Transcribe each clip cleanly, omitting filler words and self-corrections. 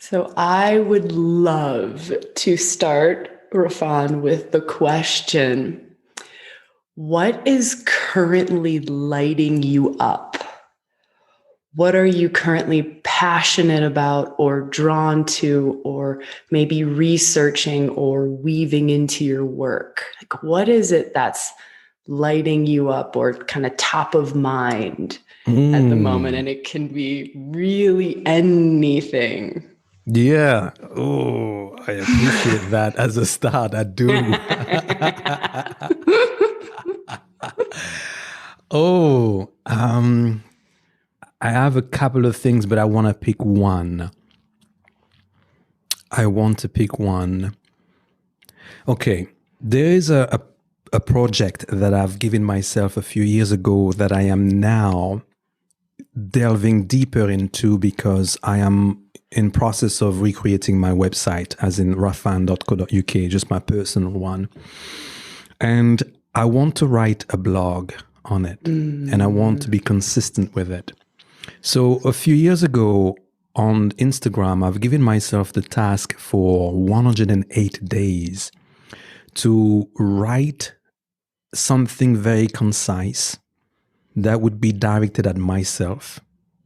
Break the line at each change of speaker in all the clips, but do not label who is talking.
So I would love to start, Raphan, with the question, what is currently lighting you up? What are you currently passionate about or drawn to, or maybe researching or weaving into your work? Like, what is it that's lighting you up or kind of top of mind at the moment? And it can be really anything.
Yeah. Oh, I appreciate that as a start. I do. I have a couple of things, but I want to pick one. Okay. There is a project that I've given myself a few years ago that I am now delving deeper into because I am in process of recreating my website, as in raphan.co.uk, just my personal one. And I want to write a blog on it, and I want to be consistent with it. So a few years ago on Instagram, I've given myself the task for 108 days to write something very concise that would be directed at myself,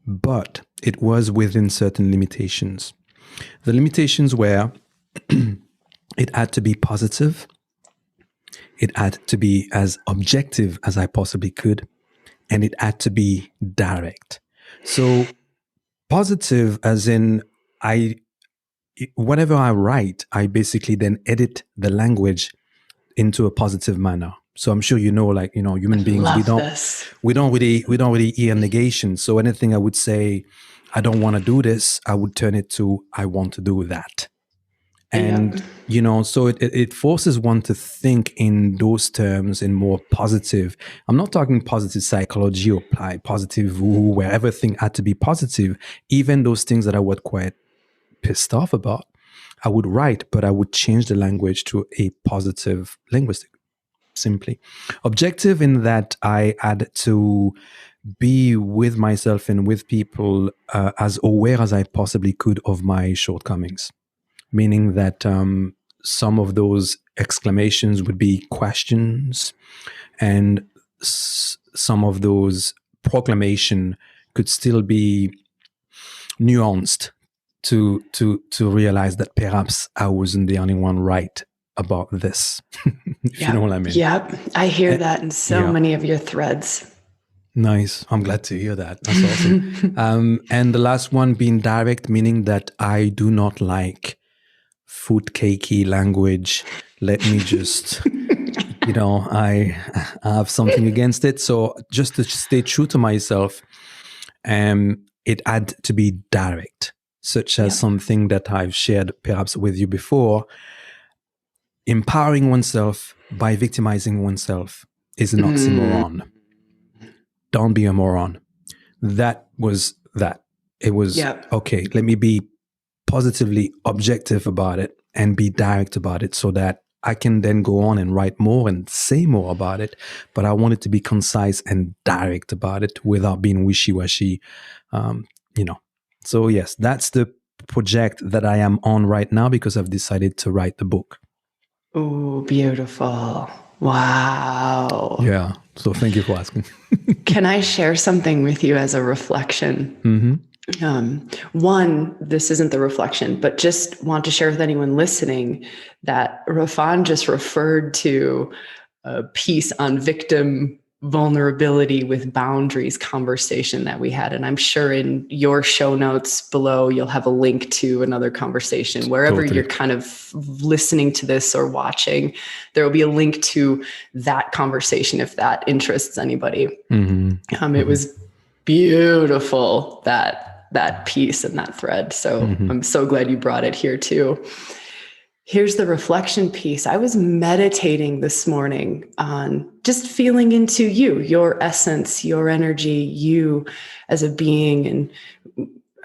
but it was within certain limitations. The limitations were it had to be positive, it had to be as objective as I possibly could, and it had to be direct. So positive as in whatever I write, I basically then edit the language into a positive manner. So I'm sure human beings, we don't really hear negation. So anything I would say, I don't want to do this, I would turn it to, I want to do that. And, so it forces one to think in those terms, in more positive. I'm not talking positive psychology or positive where everything had to be positive. Even those things that I was quite pissed off about, I would write, but I would change the language to a positive linguistic. Simply objective in that I had to be with myself and with people as aware as I possibly could of my shortcomings, meaning that some of those exclamations would be questions, and some of those proclamation could still be nuanced to realize that perhaps I wasn't the only one right about this. If you know what I mean.
Yep. I hear that in so many of your threads.
Nice. I'm glad to hear that. That's awesome. And the last one being direct, meaning that I do not like food cakey language. Let me just, I have something against it. So just to stay true to myself, it had to be direct, such as something that I've shared perhaps with you before. Empowering oneself by victimizing oneself is an oxymoron. Don't be a moron. That was that. It was, okay, let me be positively objective about it and be direct about it so that I can then go on and write more and say more about it. But I want it to be concise and direct about it without being wishy-washy, So yes, that's the project that I am on right now because I've decided to write the book.
Oh, beautiful. Wow.
Yeah. So thank you for asking.
Can I share something with you as a reflection? One, this isn't the reflection, but just want to share with anyone listening that Raphan just referred to a piece on victim vulnerability with boundaries conversation that we had. And I'm sure in your show notes below, you'll have a link to another conversation. Wherever you're kind of listening to this or watching, there will be a link to that conversation if that interests anybody. It was beautiful, that piece and that thread. So I'm so glad you brought it here too. Here's the reflection piece. I was meditating this morning on just feeling into you, your essence, your energy, you as a being, and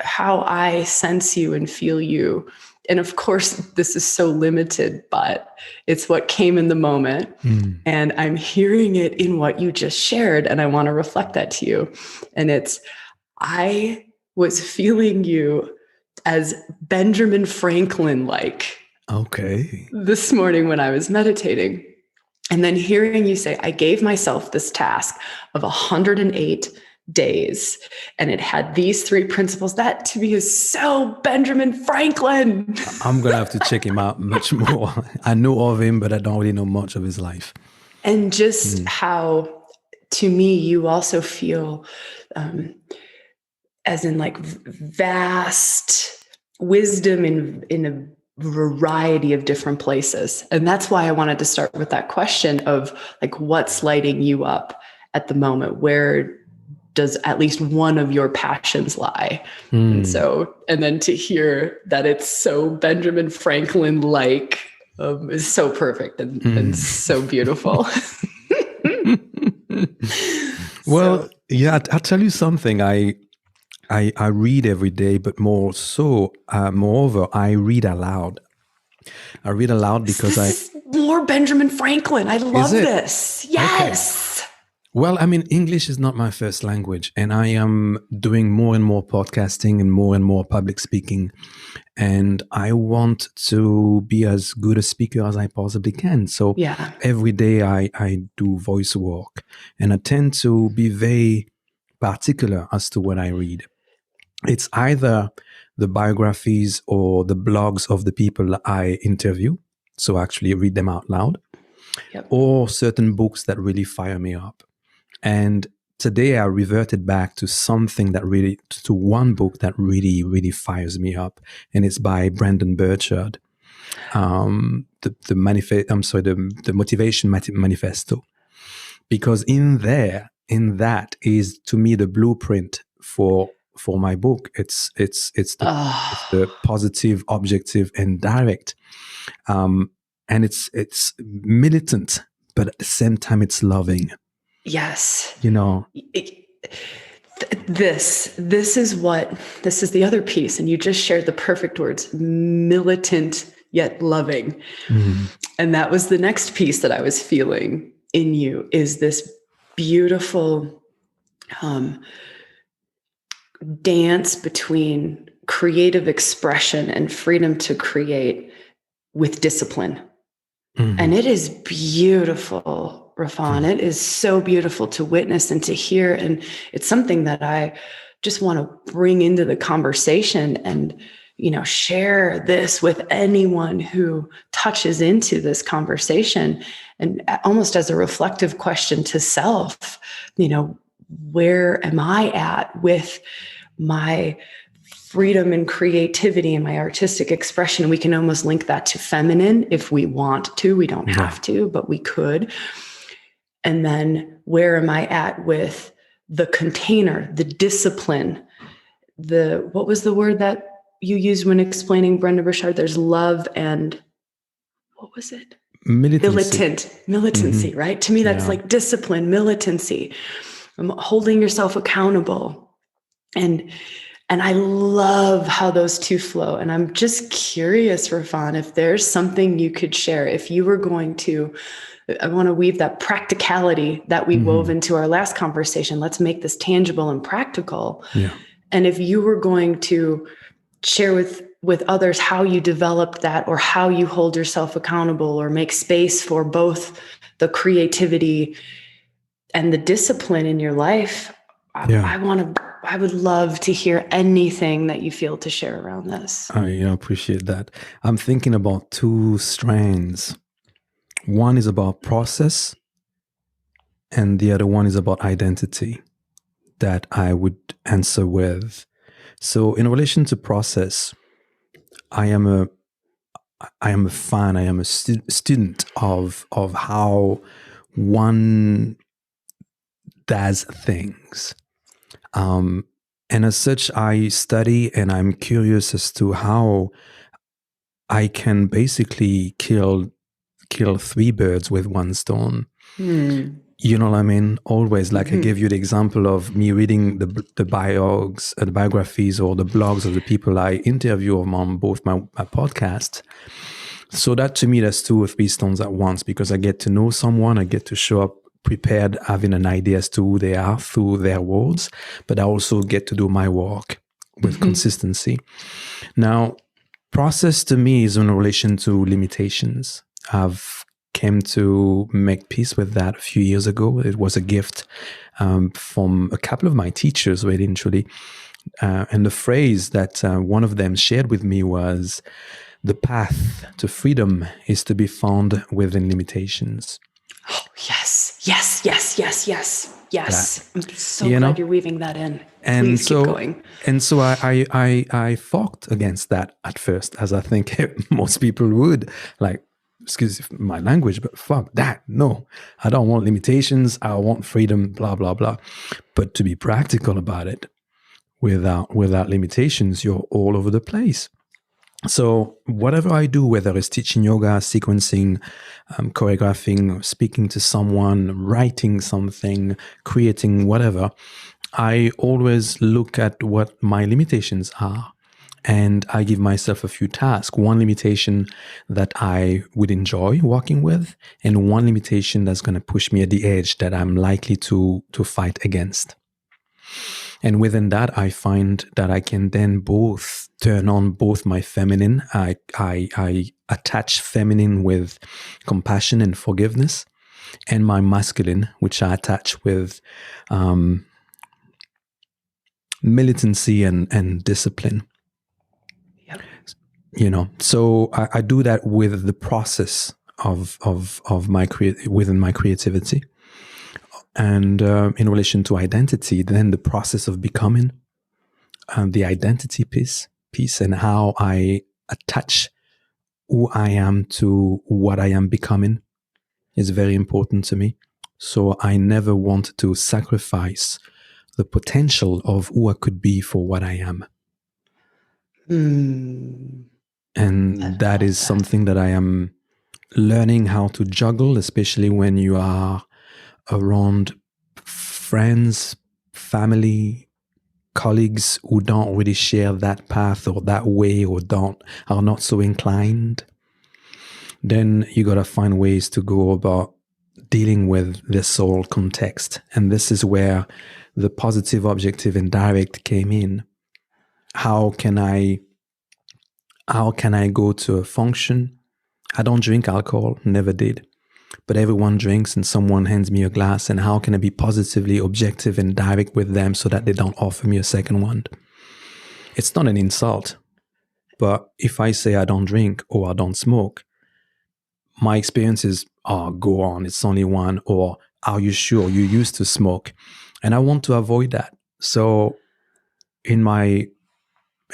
how I sense you and feel you. And of course, this is so limited, but it's what came in the moment. And I'm hearing it in what you just shared. And I want to reflect that to you. And it's, I was feeling you as Benjamin Franklin-like.
Okay.
This morning when I was meditating. And then hearing you say, I gave myself this task of 108 days, and it had these 3 principles. That to me is so Benjamin Franklin.
I'm going to have to check him out much more. I know of him, but I don't really know much of his life.
And just how, to me, you also feel as in like vast wisdom in a variety of different places. And that's why I wanted to start with that question of like, what's lighting you up at the moment? Where does at least one of your passions lie? And then to hear that it's so Benjamin Franklin-like is so perfect and so beautiful.
Well, yeah, I'll tell you something. I read every day, but moreover, I read aloud. I read aloud because
this is more Benjamin Franklin. I love this. Yes.
Okay. Well, I mean, English is not my first language, and I am doing more and more podcasting and more public speaking. And I want to be as good a speaker as I possibly can. So every day I do voice work, and I tend to be very particular as to what I read. It's either the biographies or the blogs of the people I interview, so actually read them out loud, or certain books that really fire me up. And today I reverted back to to one book that really, really fires me up. And it's by Brandon Burchard, the Motivation Manifesto. Because in that is, to me, the blueprint for my book. It's the positive, objective, and direct. And it's militant, but at the same time, it's loving.
Yes.
You know,
this is the other piece. And you just shared the perfect words, militant yet loving. And that was the next piece that I was feeling in you, is this beautiful dance between creative expression and freedom to create with discipline. And it is beautiful, Raphan. It is so beautiful to witness and to hear. And it's something that I just want to bring into the conversation and, share this with anyone who touches into this conversation, and almost as a reflective question to self, where am I at with my freedom and creativity and my artistic expression? And we can almost link that to feminine if we want to. We don't have to, but we could. And then where am I at with the container, the discipline, what was the word that you used when explaining Brenda Burchard? There's love and what was it? Militancy, right? To me, that's like discipline, militancy, holding yourself accountable. And I love how those two flow. And I'm just curious, Raphan, if there's something you could share, if you were going to, I want to weave that practicality that we wove into our last conversation. Let's make this tangible and practical. Yeah. And if you were going to share with others how you developed that, or how you hold yourself accountable, or make space for both the creativity and the discipline in your life, I would love to hear anything that you feel to share around this.
I appreciate that. I'm thinking about two strands. One is about process, and the other one is about identity that I would answer with. So in relation to process, I am a fan, I am a student of how one does things. And as such, I study and I'm curious as to how I can basically kill 3 birds with one stone. You know what I mean? Always, like I gave you the example of me reading the biographies or the blogs of the people I interview on both my podcasts. So that to me, that's 2 or 3 stones at once, because I get to know someone, I get to show up prepared, having an idea as to who they are through their words, but I also get to do my work with consistency. Now, process to me is in relation to limitations. I've came to make peace with that a few years ago. It was a gift from a couple of my teachers, really and truly. And the phrase that one of them shared with me was, the path to freedom is to be found within limitations.
Oh, yes. I'm so glad you're weaving that in.
And
please
so,
keep going.
And so I fought against that at first, as I think most people would. Like, excuse my language, but fuck that. No, I don't want limitations. I want freedom, blah, blah, blah. But to be practical about it, without limitations, you're all over the place. So whatever I do, whether it's teaching yoga, sequencing, choreographing, speaking to someone, writing something, creating whatever, I always look at what my limitations are. And I give myself a few tasks. One limitation that I would enjoy working with, and one limitation that's going to push me at the edge that I'm likely to fight against. And within that, I find that I can then both turn on both my feminine. I attach feminine with compassion and forgiveness, and my masculine, which I attach with militancy and discipline.
Yep.
You know, so I do that with the process of my within my creativity. And in relation to identity, then the process of becoming, the identity piece, and how I attach who I am to what I am becoming is very important to me. So I never want to sacrifice the potential of who I could be for what I am. And that is something that I am learning how to juggle, especially when you are around friends, family, colleagues who don't really share that path or that way, or are not so inclined. Then you got to find ways to go about dealing with this whole context. And this is where the positive, objective, and direct came in. How can I go to a function? I don't drink alcohol, never did. But everyone drinks and someone hands me a glass, and how can I be positively objective and direct with them so that they don't offer me a second one? It's not an insult, but if I say I don't drink or I don't smoke, my experience is, oh, go on, it's only one, or are you sure you used to smoke? And I want to avoid that. So in my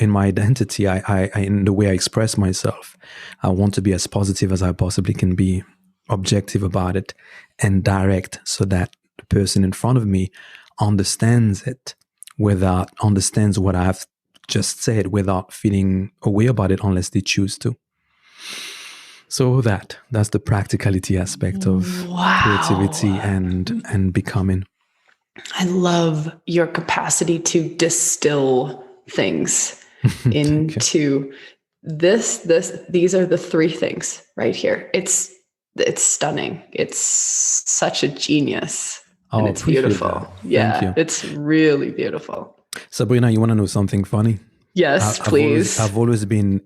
identity, I in the way I express myself, I want to be as positive as I possibly can be, objective about it, and direct, so that the person in front of me understands what I've just said without feeling a way about it unless they choose to. So that's the practicality aspect of creativity and becoming.
I love your capacity to distill things into these are the three things right here. It's stunning. It's such a genius. And it's beautiful. Yeah, it's really beautiful.
Sabrina, you want to know something funny?
Yes, please.
I've always been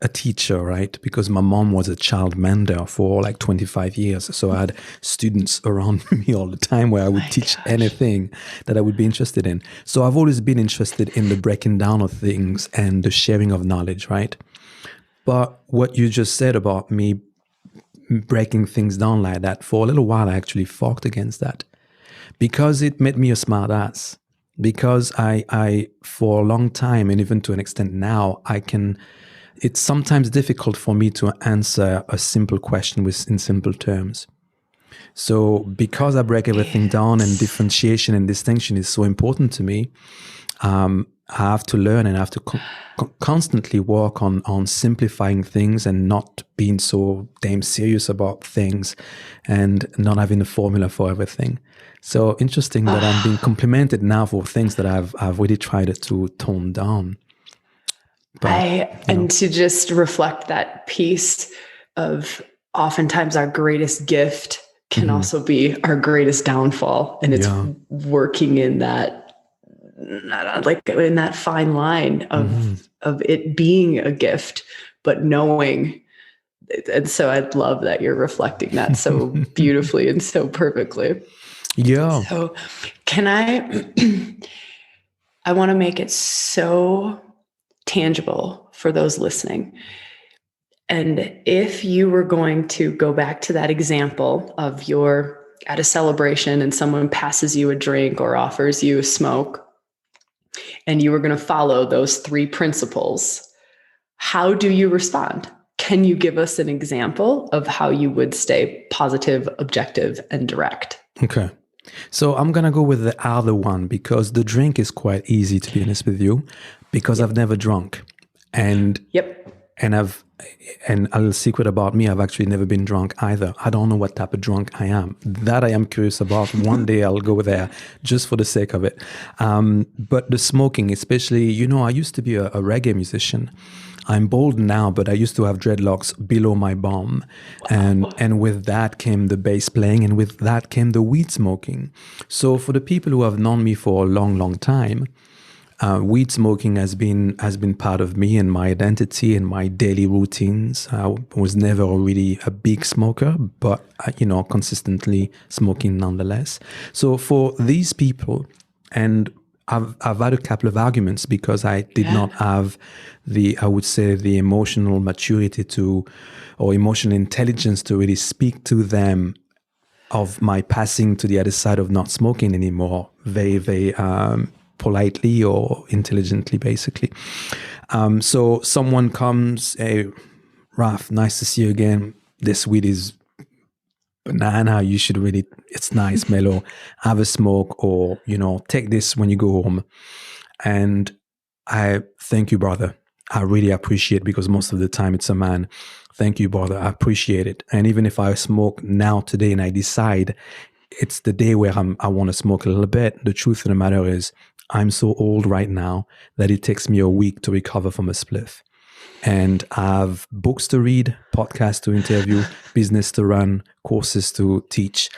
a teacher, right? Because my mom was a child mender for like 25 years. So I had students around me all the time where I would teach anything that I would be interested in. So I've always been interested in the breaking down of things and the sharing of knowledge, right? But what you just said about me breaking things down like that, for a little while, I actually fought against that because it made me a smart ass. Because I for a long time, and even to an extent now, it's sometimes difficult for me to answer a simple question in simple terms. So because I break everything down, and differentiation and distinction is so important to me, I have to learn, and I have to constantly work on simplifying things and not being so damn serious about things and not having a formula for everything. So interesting that I'm being complimented now for things that I've really tried to tone down.
And to just reflect that piece of oftentimes our greatest gift can also be our greatest downfall. And it's working in that like in that fine line of it being a gift, but knowing. And so I love that you're reflecting that so beautifully and so perfectly.
Yeah.
So I want to make it so tangible for those listening. And if you were going to go back to that example of you're at a celebration and someone passes you a drink or offers you a smoke, and you were going to follow those 3 principles, how do you respond? Can you give us an example of how you would stay positive, objective, and direct?
Okay. So I'm going to go with the other one because the drink is quite easy, to be honest with you, because I've never drunk. And and a little secret about me, I've actually never been drunk either. I don't know what type of drunk I am. That I am curious about. One day I'll go there just for the sake of it. But the smoking, especially, I used to be a reggae musician. I'm bald now, but I used to have dreadlocks below my bum. Wow. And with that came the bass playing, and with that came the weed smoking. So for the people who have known me for a long, long time, weed smoking has been part of me and my identity and my daily routines. I was never really a big smoker, but consistently smoking nonetheless. So for these people, and I've had a couple of arguments because I did not have the emotional maturity or emotional intelligence to really speak to them of my passing to the other side of not smoking anymore, very, very politely or intelligently, basically. So someone comes, "Hey, Raph, nice to see you again. This weed is banana. You should really, it's nice, mellow. Have a smoke, or, take this when you go home." And I thank you, brother. I really appreciate, because most of the time it's a man. Thank you, brother. I appreciate it. And even if I smoke now today and I decide it's the day where I want to smoke a little bit, the truth of the matter is I'm so old right now that it takes me a week to recover from a spliff. And I have books to read, podcasts to interview, business to run, courses to teach.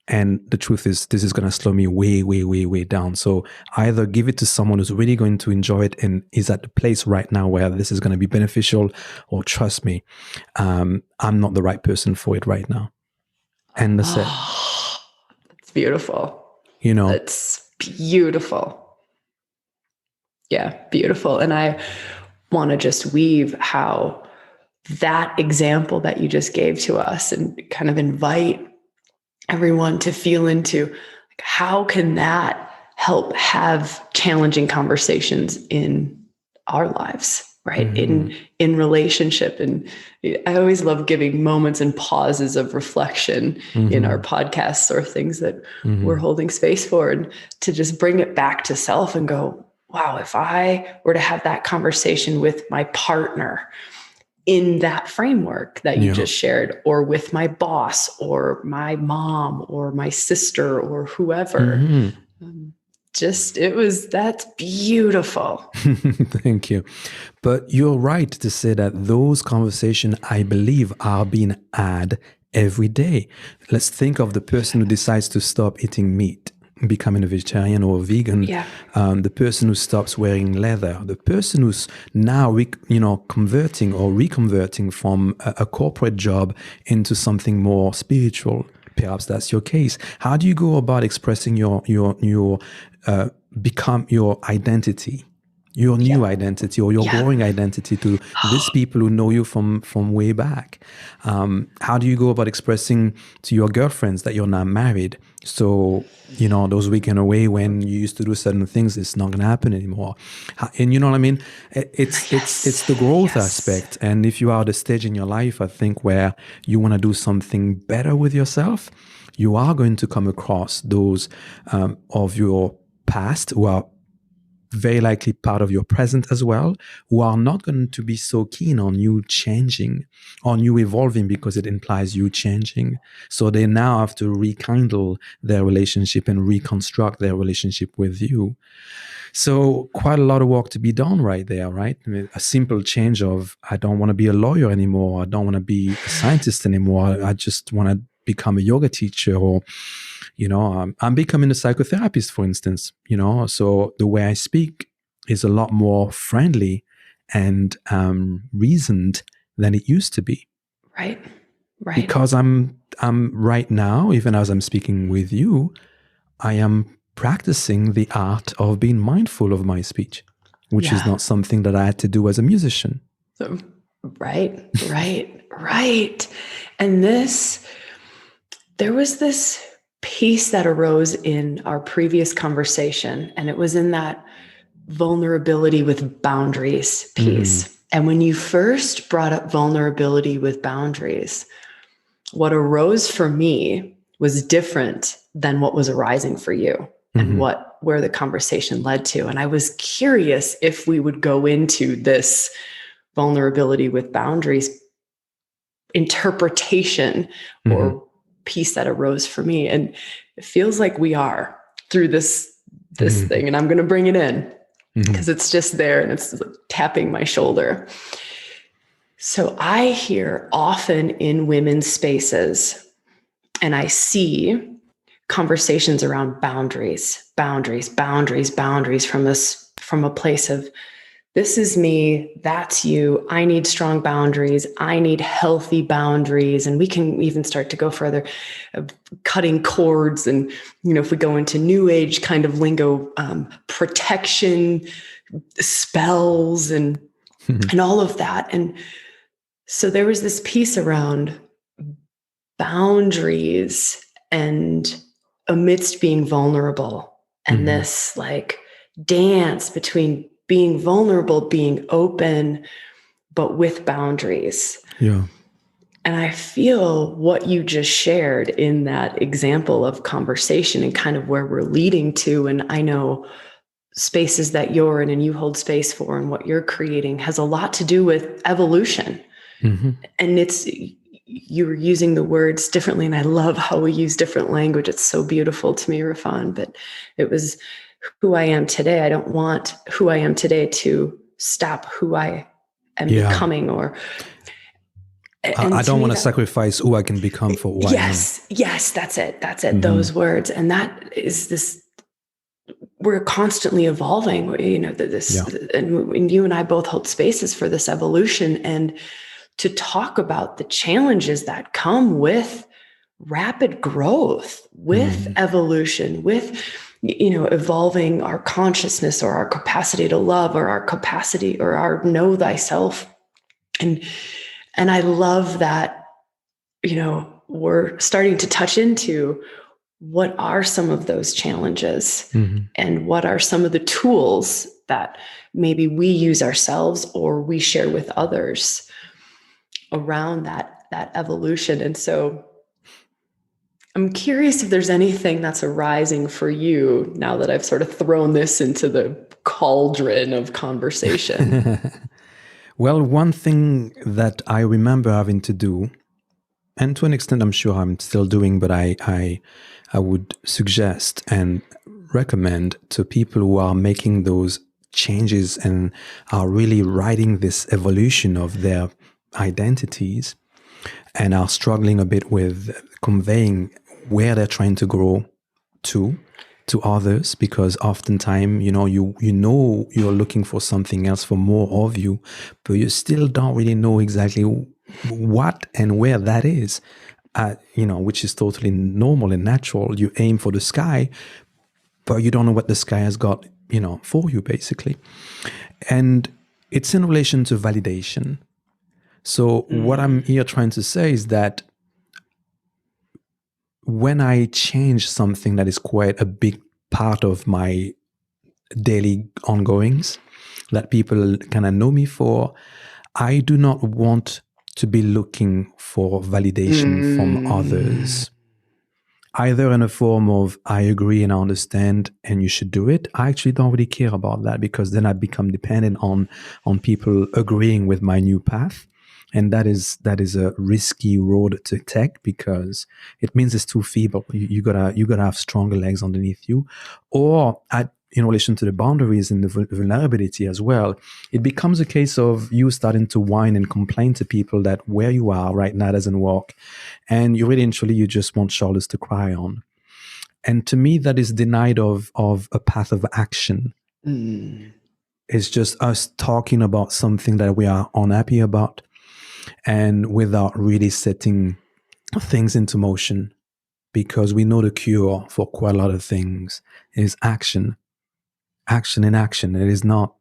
And the truth is, this is going to slow me way, way, way, way down. So either give it to someone who's really going to enjoy it and is at the place right now where this is going to be beneficial, or trust me, I'm not the right person for it right now. And that's it.
It's beautiful. It's beautiful. Yeah, beautiful. And I want to just weave how that example that you just gave to us and kind of invite everyone to feel into, like, how can that help have challenging conversations in our lives, right? In relationship. And I always love giving moments and pauses of reflection in our podcasts or things that we're holding space for, and to just bring it back to self and go, wow, if I were to have that conversation with my partner in that framework that you just shared, or with my boss or my mom or my sister or whoever, that's beautiful.
Thank you. But you're right to say that those conversations, I believe, are being had every day. Let's think of the person who decides to stop eating meat, becoming a vegetarian or a vegan, the person who stops wearing leather, the person who's now converting or reconverting from a corporate job into something more spiritual. Perhaps that's your case. How do you go about expressing your become your identity, your new identity, or your growing identity to these people who know you from way back? How do you go about expressing to your girlfriends that you're not married? So, those weekend away when you used to do certain things, it's not going to happen anymore. And you know what I mean? It's the growth aspect. And if you are at a stage in your life, I think, where you want to do something better with yourself, you are going to come across those of your past who are very likely part of your present as well, who are not going to be so keen on you changing, on you evolving, because it implies you changing. So they now have to rekindle their relationship and reconstruct their relationship with you. So quite a lot of work to be done right there, right? I mean, a simple change of, I don't want to be a lawyer anymore. I don't want to be a scientist anymore. I just want to become a yoga teacher, or I'm becoming a psychotherapist, for instance, so the way I speak is a lot more friendly and reasoned than it used to be.
Right.
Because I'm right now, even as I'm speaking with you, I am practicing the art of being mindful of my speech, which is not something that I had to do as a musician.
So, right. And there was this piece that arose in our previous conversation, and it was in that vulnerability with boundaries piece. And when you first brought up vulnerability with boundaries, what arose for me was different than what was arising for you and where the conversation led to. And I was curious if we would go into this vulnerability with boundaries interpretation or piece that arose for me. And it feels like we are through this thing, and I'm going to bring it in because it's just there and it's like tapping my shoulder. So I hear often in women's spaces, and I see conversations around boundaries from a place of, this is me, that's you, I need strong boundaries, I need healthy boundaries. And we can even start to go further, cutting cords. And, if we go into new age kind of lingo, protection, spells, and all of that. And so there was this piece around boundaries and amidst being vulnerable, and this like dance between being vulnerable, being open, but with boundaries.
Yeah.
And I feel what you just shared in that example of conversation and kind of where we're leading to. And I know spaces that you're in and you hold space for and what you're creating has a lot to do with evolution. And you're using the words differently. And I love how we use different language. It's so beautiful to me, Raphan. But it was who I am today. I don't want who I am today to stop who I am becoming, or
I don't want to sacrifice who I can become for who I am.
Yes, that's it. Those words. And that is this, we're constantly evolving, and you and I both hold spaces for this evolution, and to talk about the challenges that come with rapid growth, with evolution, with, evolving our consciousness or our capacity to love or our capacity or our know thyself. And I love that, we're starting to touch into what are some of those challenges and what are some of the tools that maybe we use ourselves or we share with others around that evolution. And so I'm curious if there's anything that's arising for you now that I've sort of thrown this into the cauldron of conversation.
Well, one thing that I remember having to do, and to an extent I'm sure I'm still doing, but I would suggest and recommend to people who are making those changes and are really riding this evolution of their identities and are struggling a bit with conveying where they're trying to grow to others, because oftentimes, you're looking for something else, for more of you, but you still don't really know exactly what and where that is, which is totally normal and natural. You aim for the sky, but you don't know what the sky has got, for you, basically. And it's in relation to validation. So what I'm here trying to say is that when I change something that is quite a big part of my daily ongoings, that people kind of know me for, I do not want to be looking for validation from others, either in a form of, I agree and I understand and you should do it. I actually don't really care about that, because then I become dependent on people agreeing with my new path. And that is a risky road to take, because it means it's too feeble. You gotta have stronger legs underneath you. Or in relation to the boundaries and the vulnerability as well, it becomes a case of you starting to whine and complain to people that where you are right now doesn't work, and you really and truly you just want shoulders to cry on. And to me, that is denied of a path of action. It's just us talking about something that we are unhappy about, and without really setting things into motion, because we know the cure for quite a lot of things is action. Action in action. It is not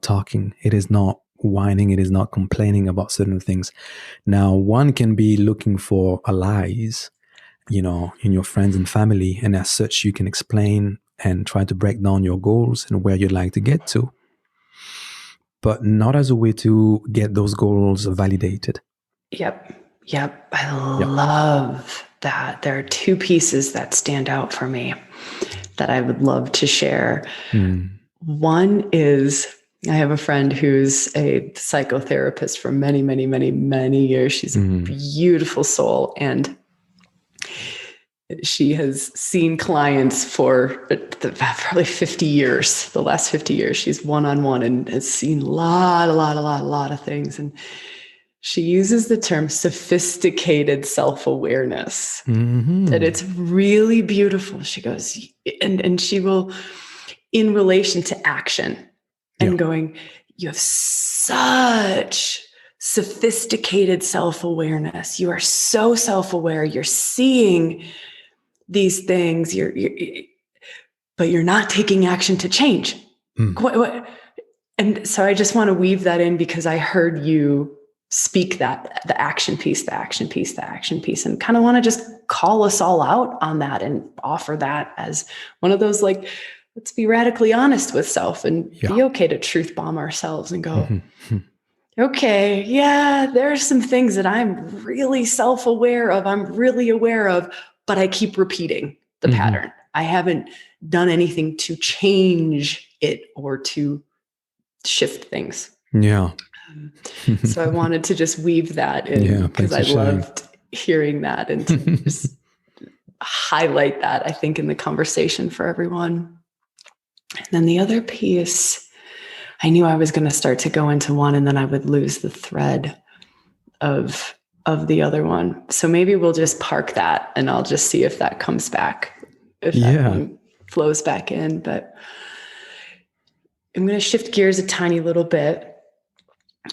talking. It is not whining. It is not complaining about certain things. Now, one can be looking for allies, in your friends and family, and as such, you can explain and try to break down your goals and where you'd like to get to, but not as a way to get those goals validated.
Yep. I love that. There are two pieces that stand out for me that I would love to share. One is, I have a friend who's a psychotherapist for many, many, many, many years. She's a beautiful soul, and she has seen clients for probably 50 years, the last 50 years. She's one-on-one and has seen a lot of things. And she uses the term sophisticated self-awareness. And it's really beautiful. She goes, and she will, in relation to action and going, you have such sophisticated self-awareness. You are so self-aware. You're seeing these things, but you're not taking action to change. What? And so I just want to weave that in, because I heard you speak that, the action piece, and kind of want to just call us all out on that and offer that as one of those, like, let's be radically honest with self and be okay to truth bomb ourselves and go, okay, there are some things that I'm really self-aware of, I'm really aware of, but I keep repeating the pattern. I haven't done anything to change it or to shift things. So I wanted to just weave that in, because I loved hearing that and to just highlight that, I think, in the conversation for everyone. And then the other piece, I knew I was going to start to go into one and then I would lose the thread of the other one. So maybe we'll just park that and I'll just see if that comes back, if that one flows back in. But I'm going to shift gears a tiny little bit.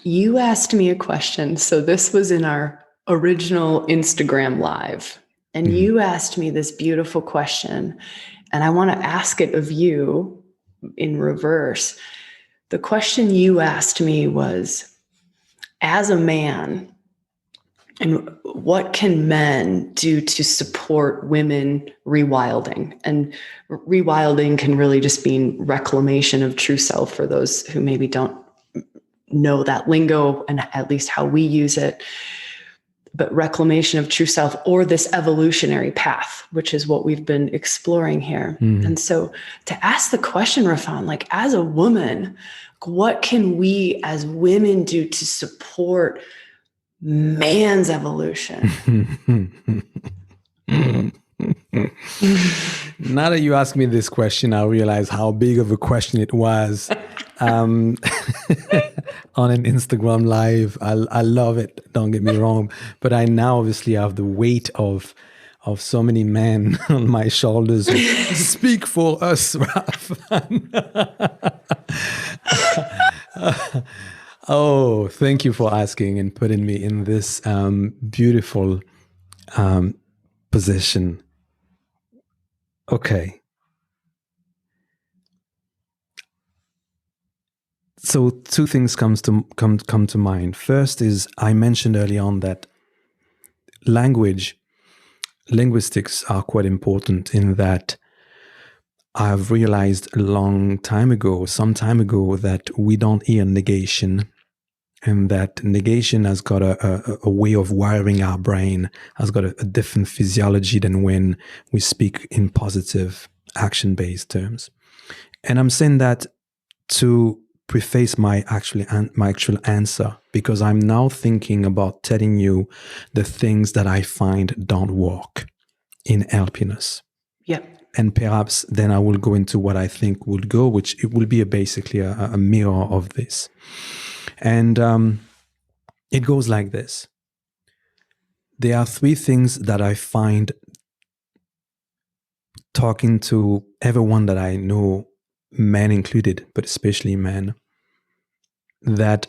You asked me a question. So this was in our original Instagram live, and you asked me this beautiful question, and I want to ask it of you in reverse. The question you asked me was, as a man, and what can men do to support women rewilding? And rewilding can really just mean reclamation of true self, for those who maybe don't know that lingo and at least how we use it. But reclamation of true self, or this evolutionary path, which is what we've been exploring here. And so to ask the question, Raphan, like, as a woman, what can we as women do to support man's evolution?
Now that you ask me this question, I realize how big of a question it was. On an Instagram live, I love it, don't get me wrong, but I now obviously have the weight of so many men on my shoulders. Speak for us, Raphan. Oh, thank you for asking and putting me in this beautiful position. Okay. So two things come to mind. First is, I mentioned early on that linguistics are quite important, in that I've realized some time ago, that we don't hear negation, and that negation has got a way of wiring our brain, has got a different physiology than when we speak in positive action-based terms. And I'm saying that to preface my actual answer, because I'm now thinking about telling you the things that I find don't work in helping us. And perhaps then I will go into what I think would go, which it will be basically a mirror of this. And it goes like this. There are three things that I find talking to everyone that I know, men included, but especially men, that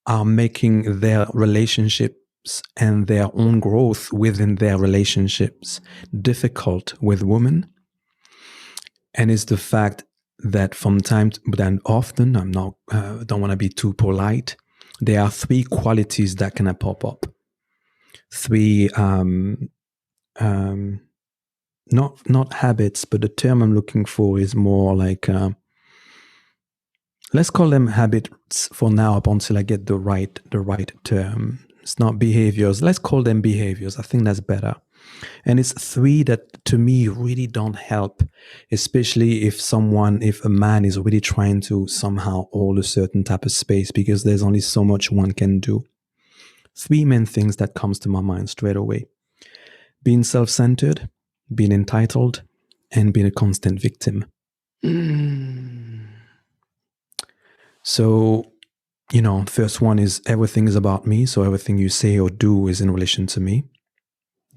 are making their relationships and their own growth within their relationships difficult with women. And it's the fact that from time to then often, don't want to be too polite, there are three qualities that can pop up. Three, not habits, but the term I'm looking for is more like, let's call them habits for now up until I get the right term. It's not behaviors. Let's call them behaviors. I think that's better. And it's three that to me really don't help, especially if a man is really trying to somehow hold a certain type of space, because there's only so much one can do. Three main things that comes to my mind straight away: being self-centered, being entitled, and being a constant victim. So, first one is everything is about me. So everything you say or do is in relation to me.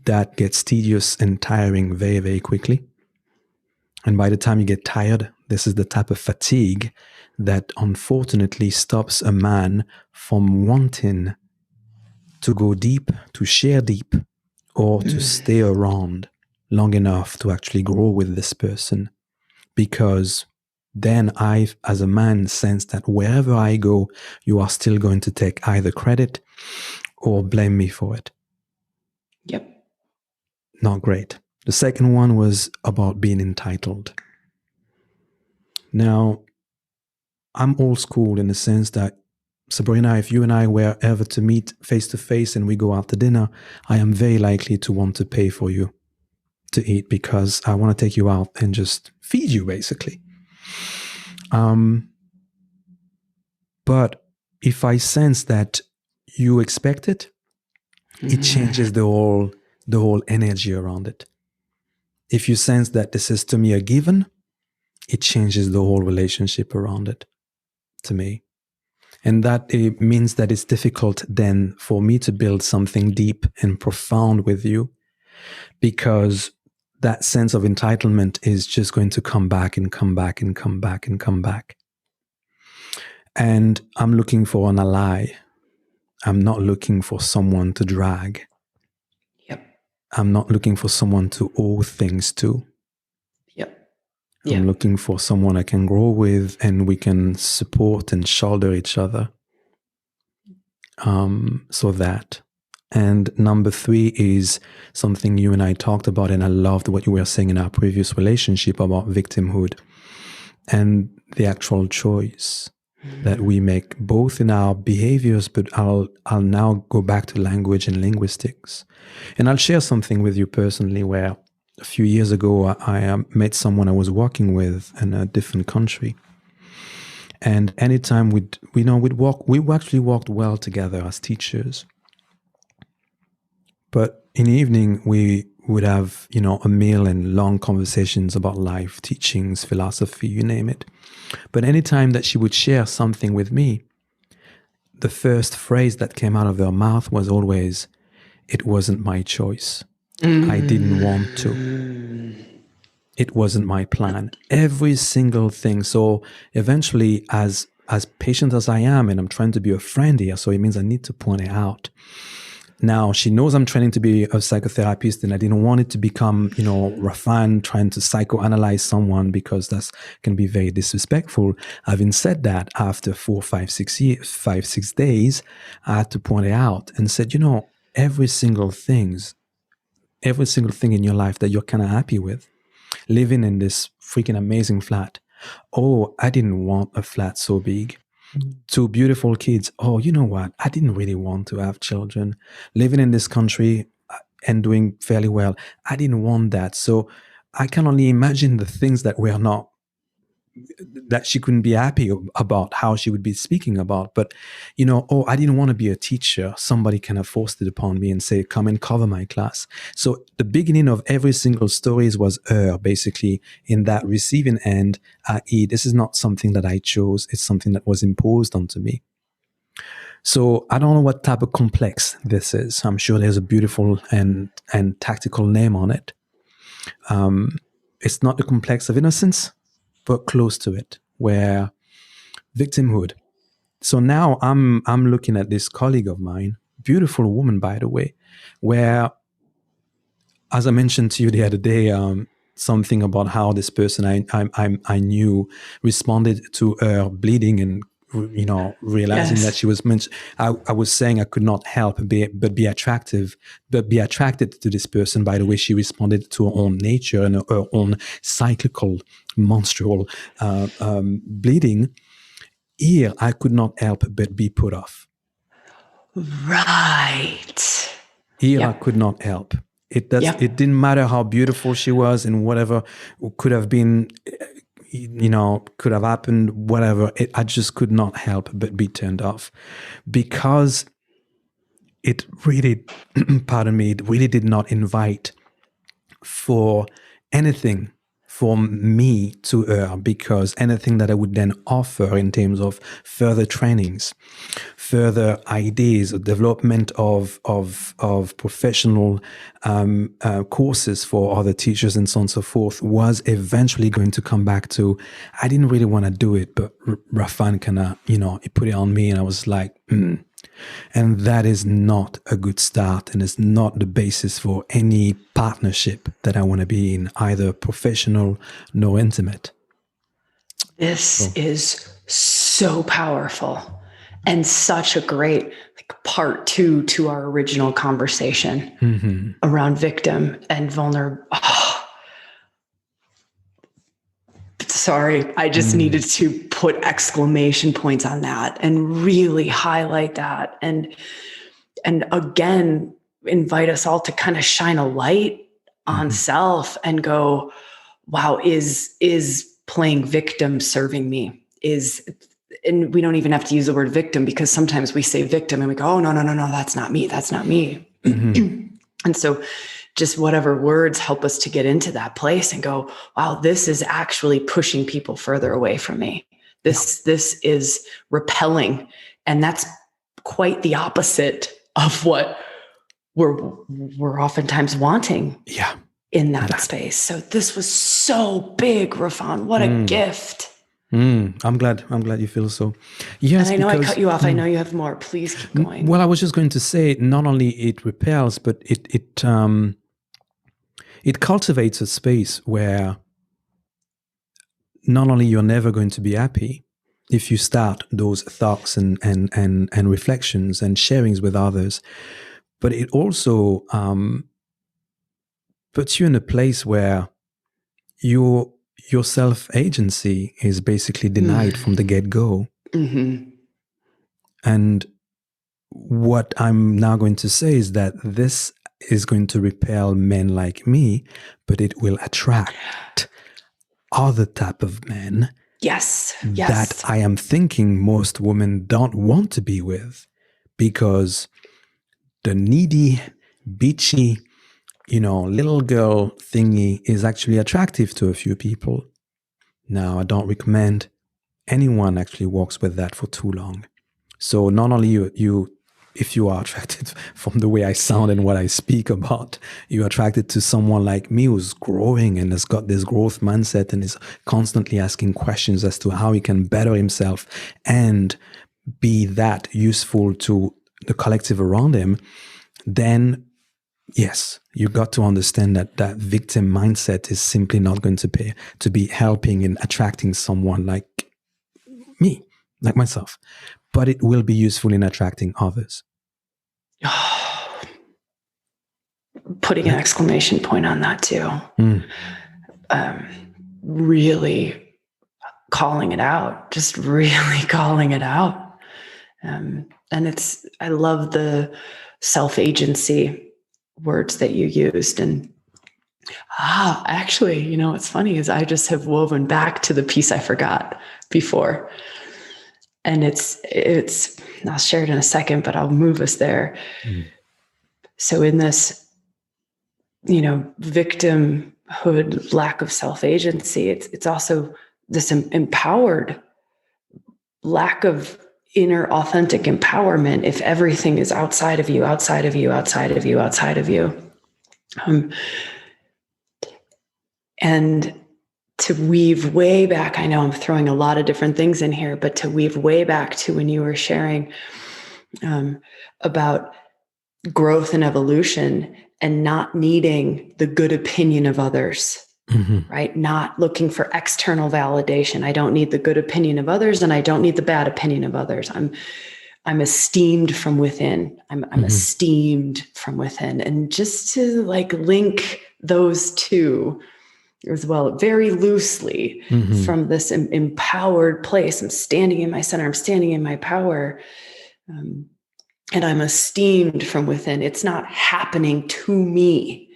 That gets tedious and tiring very, very quickly. And by the time you get tired, this is the type of fatigue that unfortunately stops a man from wanting to go deep, to share deep, or to stay around long enough to actually grow with this person. Because then I, as a man, sense that wherever I go, you are still going to take either credit or blame me for it.
Yep.
Not great. The second one was about being entitled. Now, I'm old school in the sense that, Sabrina, if you and I were ever to meet face to face and we go out to dinner, I am very likely to want to pay for you to eat because I want to take you out and just feed you, basically. But if I sense that you expect it, it changes the whole energy around it. If you sense that this is to me a given, it changes the whole relationship around it to me. And that it means that it's difficult then for me to build something deep and profound with you, because that sense of entitlement is just going to come back and come back and come back and come back. And I'm looking for an ally. I'm not looking for someone to drag.
Yep.
I'm not looking for someone to owe things to.
Yep.
I'm looking for someone I can grow with and we can support and shoulder each other. So that. And number three is something you and I talked about, and I loved what you were saying in our previous relationship about victimhood and the actual choice that we make both in our behaviors, but I'll now go back to language and linguistics. And I'll share something with you personally where a few years ago, I met someone I was working with in a different country. And anytime we actually walked well together as teachers. But in the evening, we would have, a meal and long conversations about life, teachings, philosophy, you name it. But anytime that she would share something with me, the first phrase that came out of her mouth was always, "It wasn't my choice. I didn't want to. It wasn't my plan." Every single thing. So eventually, as patient as I am, and I'm trying to be a friend here, so it means I need to point it out. Now, she knows I'm training to be a psychotherapist, and I didn't want it to become, Raphan trying to psychoanalyze someone, because that can be very disrespectful. Having said that, after 4, 5, 6 days, I had to point it out and said, every single thing in your life that you're kind of happy with, living in this freaking amazing flat. Oh, I didn't want a flat so big. 2 beautiful kids. Oh, you know what? I didn't really want to have children. Living in this country and doing fairly well, I didn't want that. So I can only imagine the things that she couldn't be happy about, how she would be speaking about. But, oh, I didn't want to be a teacher. Somebody kind of forced it upon me and say, come and cover my class. So the beginning of every single story was her, basically, in that receiving end, i.e., this is not something that I chose. It's something that was imposed onto me. So I don't know what type of complex this is. I'm sure there's a beautiful and tactical name on it. it's not the complex of innocence, but close to it, where victimhood. So now I'm looking at this colleague of mine, beautiful woman, by the way, where, as I mentioned to you the other day, something about how this person I knew responded to her bleeding and, you know, realizing that she was I was saying I could not help but be attracted to this person by the way she responded to her own nature and her own cyclical menstrual bleeding. Here, I could not help but be put off.
Right.
Here, I could not help. It didn't matter how beautiful she was and whatever could have been, you know, could have happened, whatever. I just could not help but be turned off, because it really, pardon me, it really did not invite for anything from me to her, because anything that I would then offer in terms of further trainings, further ideas, development of professional courses for other teachers and so on and so forth, was eventually going to come back to, I didn't really want to do it, but Raphan kind of, you know, he put it on me, and I was like, And that is not a good start, and it's not the basis for any partnership that I want to be in, either professional nor intimate.
This is so powerful and such a great part two to our original conversation around victim and vulnerable. Sorry, I just needed to put exclamation points on that and really highlight that. And again, invite us all to kind of shine a light on self and go, wow, is playing victim serving me? And we don't even have to use the word victim, because sometimes we say victim and we go, oh, no, that's not me. That's not me. And so just whatever words help us to get into that place and go, wow, this is actually pushing people further away from me. This is repelling. And that's quite the opposite of what we're oftentimes wanting in that space. So this was so big, Raphan. What a gift.
I'm glad you feel so. Yes,
and I know I cut you off. I know you have more. Please keep going.
Well, I was just going to say, not only it repels, but it cultivates a space where not only you're never going to be happy if you start those thoughts and reflections and sharings with others, but it also puts you in a place where your self-agency is basically denied from the get-go. And what I'm now going to say is that this is going to repel men like me, but it will attract other type of men that I am thinking most women don't want to be with, because the needy, bitchy, you know, little girl thingy is actually attractive to a few people. Now, I don't recommend anyone actually walks with that for too long. So not only you if you are attracted from the way I sound and what I speak about, you're attracted to someone like me who's growing and has got this growth mindset and is constantly asking questions as to how he can better himself and be that useful to the collective around him, then yes, you got to understand that victim mindset is simply not going to be helping in attracting someone like me, like myself. But it will be useful in attracting others.
Putting an exclamation point on that too. Really calling it out, just really calling it out. And I love the self-agency words that you used. And actually, you know, what's funny is I just have woven back to the piece I forgot before. And it's I'll share it in a second, but I'll move us there. So in this, you know, victimhood, lack of self-agency, it's also this empowered lack of inner authentic empowerment if everything is outside of you, outside of you, outside of you, outside of you. And to weave way back, I know I'm throwing a lot of different things in here, but to weave way back to when you were sharing about growth and evolution and not needing the good opinion of others, right? Not looking for external validation. I don't need the good opinion of others, and I don't need the bad opinion of others. I'm esteemed from within. I'm esteemed from within. And just to like link those two as well, very loosely, from this empowered place. I'm standing in my center. I'm standing in my power. And I'm esteemed from within. It's not happening to me.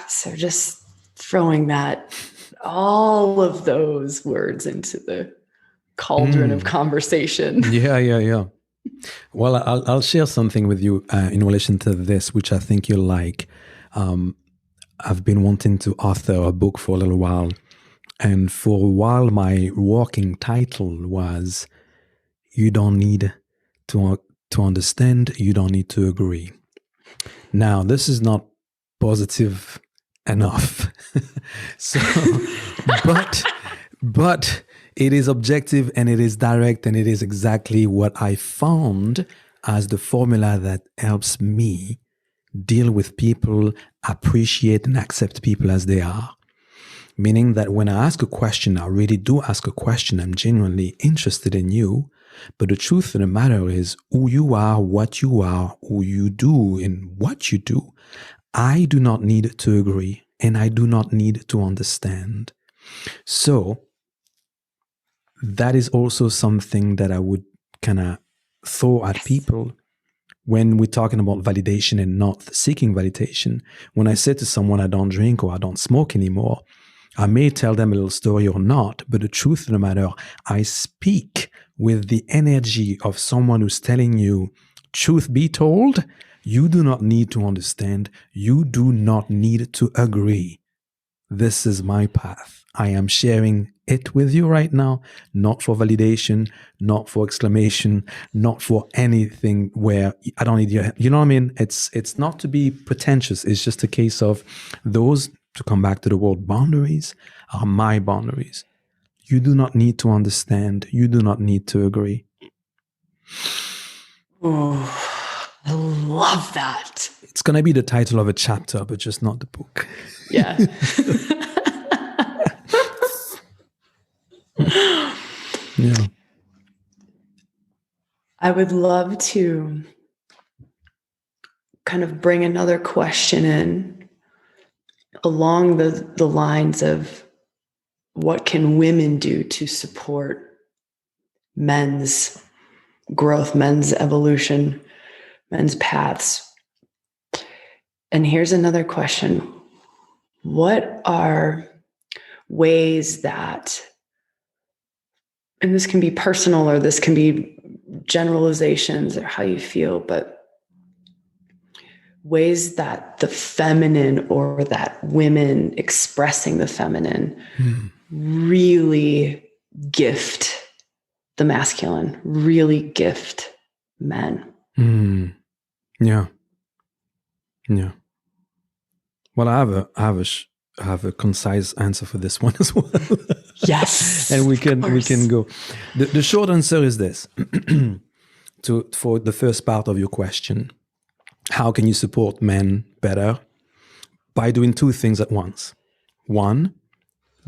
So just throwing that, all of those words into the cauldron of conversation.
Yeah. Well, I'll share something with you in relation to this, which I think you'll like. I've been wanting to author a book for a little while. And for a while, my working title was, "You don't need to understand, you don't need to agree." Now, this is not positive enough. So, but it is objective and it is direct, and it is exactly what I found as the formula that helps me deal with people, appreciate and accept people as they are. Meaning that when I ask a question, I really do ask a question. I'm genuinely interested in you. But the truth of the matter is who you are, who you do, and what you do. I do not need to agree, and I do not need to understand. So that is also something that I would kind of throw at people when we're talking about validation and not seeking validation. When I say to someone I don't drink or I don't smoke anymore, I may tell them a little story or not, but the truth of the matter, I speak with the energy of someone who's telling you, truth be told, you do not need to understand. You do not need to agree. This is my path. I am sharing it with you right now, not for validation, not for exclamation, not for anything where I don't need your, you know what I mean? It's not to be pretentious. It's just a case of those, to come back to the word boundaries, are my boundaries. You do not need to understand. You do not need to agree.
Oh, I love that.
It's going to be the title of a chapter, but just not the book.
Yeah.
Yeah.
I would love to kind of bring another question in along the lines of what can women do to support men's growth, men's evolution, men's paths. And here's another question. What are ways that, and this can be personal or this can be generalizations or how you feel, but ways that the feminine or that women expressing the feminine really gift the masculine, really gift men.
Yeah. Well, I have a concise answer for this one as well.
Yes.
And we can go. The short answer is this. For the first part of your question, how can you support men better? By doing two things at once. One,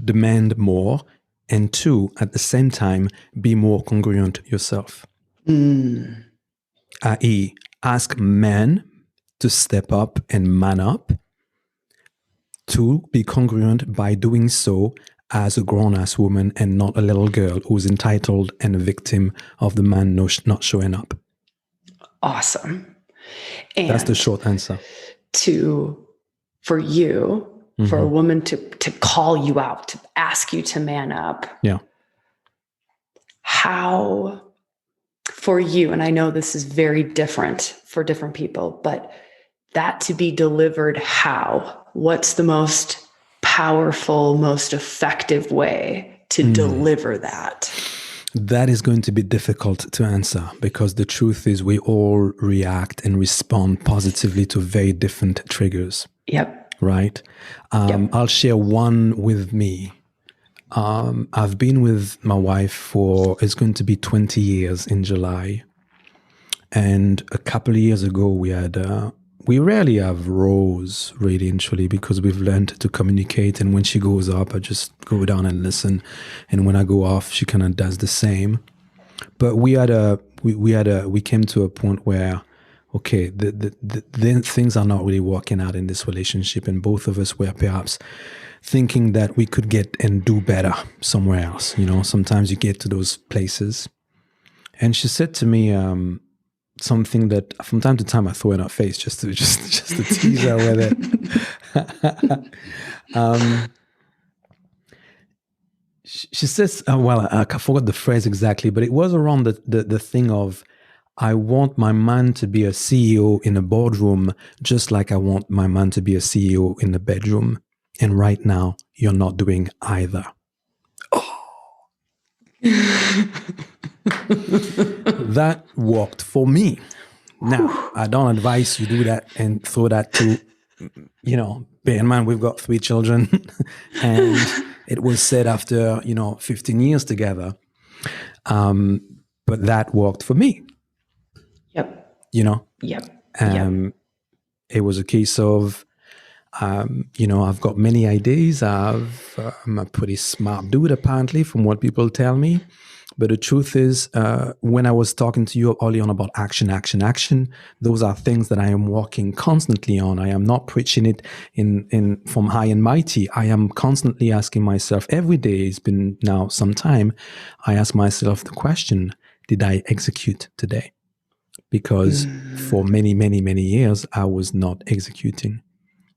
demand more, and two, at the same time, be more congruent yourself. I.e., ask men to step up and man up, to be congruent by doing so as a grown-ass woman and not a little girl who's entitled and a victim of the man not showing up.
Awesome. And
that's the short answer.
For a woman to call you out, to ask you to man up.
Yeah.
How, for you, and I know this is very different for different people, but that to be delivered, how? What's the most powerful, most effective way to deliver that?
That is going to be difficult to answer because the truth is we all react and respond positively to very different triggers.
Yep.
right? I'll share one with me. I've been with my wife for, it's going to be 20 years in July. And a couple of years ago, we rarely have rows, really and truly, because we've learned to communicate. And when she goes up, I just go down and listen. And when I go off, she kind of does the same. But we came to a point where, okay, the things are not really working out in this relationship. And both of us were perhaps thinking that we could get and do better somewhere else. You know, sometimes you get to those places. And she said to me, something that from time to time I throw in her face just to tease her with it. She says, well, I forgot the phrase exactly, but it was around the thing of, I want my man to be a CEO in a boardroom, just like I want my man to be a CEO in the bedroom. And right now, you're not doing either. Oh. That worked for me. Now, I don't advise you do that and throw that to, you know, bear in mind, we've got 3 children and it was said after, 15 years together. But that worked for me.
Yep.
Yep. It was a case of, I've got many ideas. I'm a pretty smart dude, apparently, from what people tell me. But the truth is, when I was talking to you early on about action, those are things that I am working constantly on. I am not preaching it in from high and mighty. I am constantly asking myself every day. It's been now some time. I ask myself the question: did I execute today? Because for many, many, many years, I was not executing.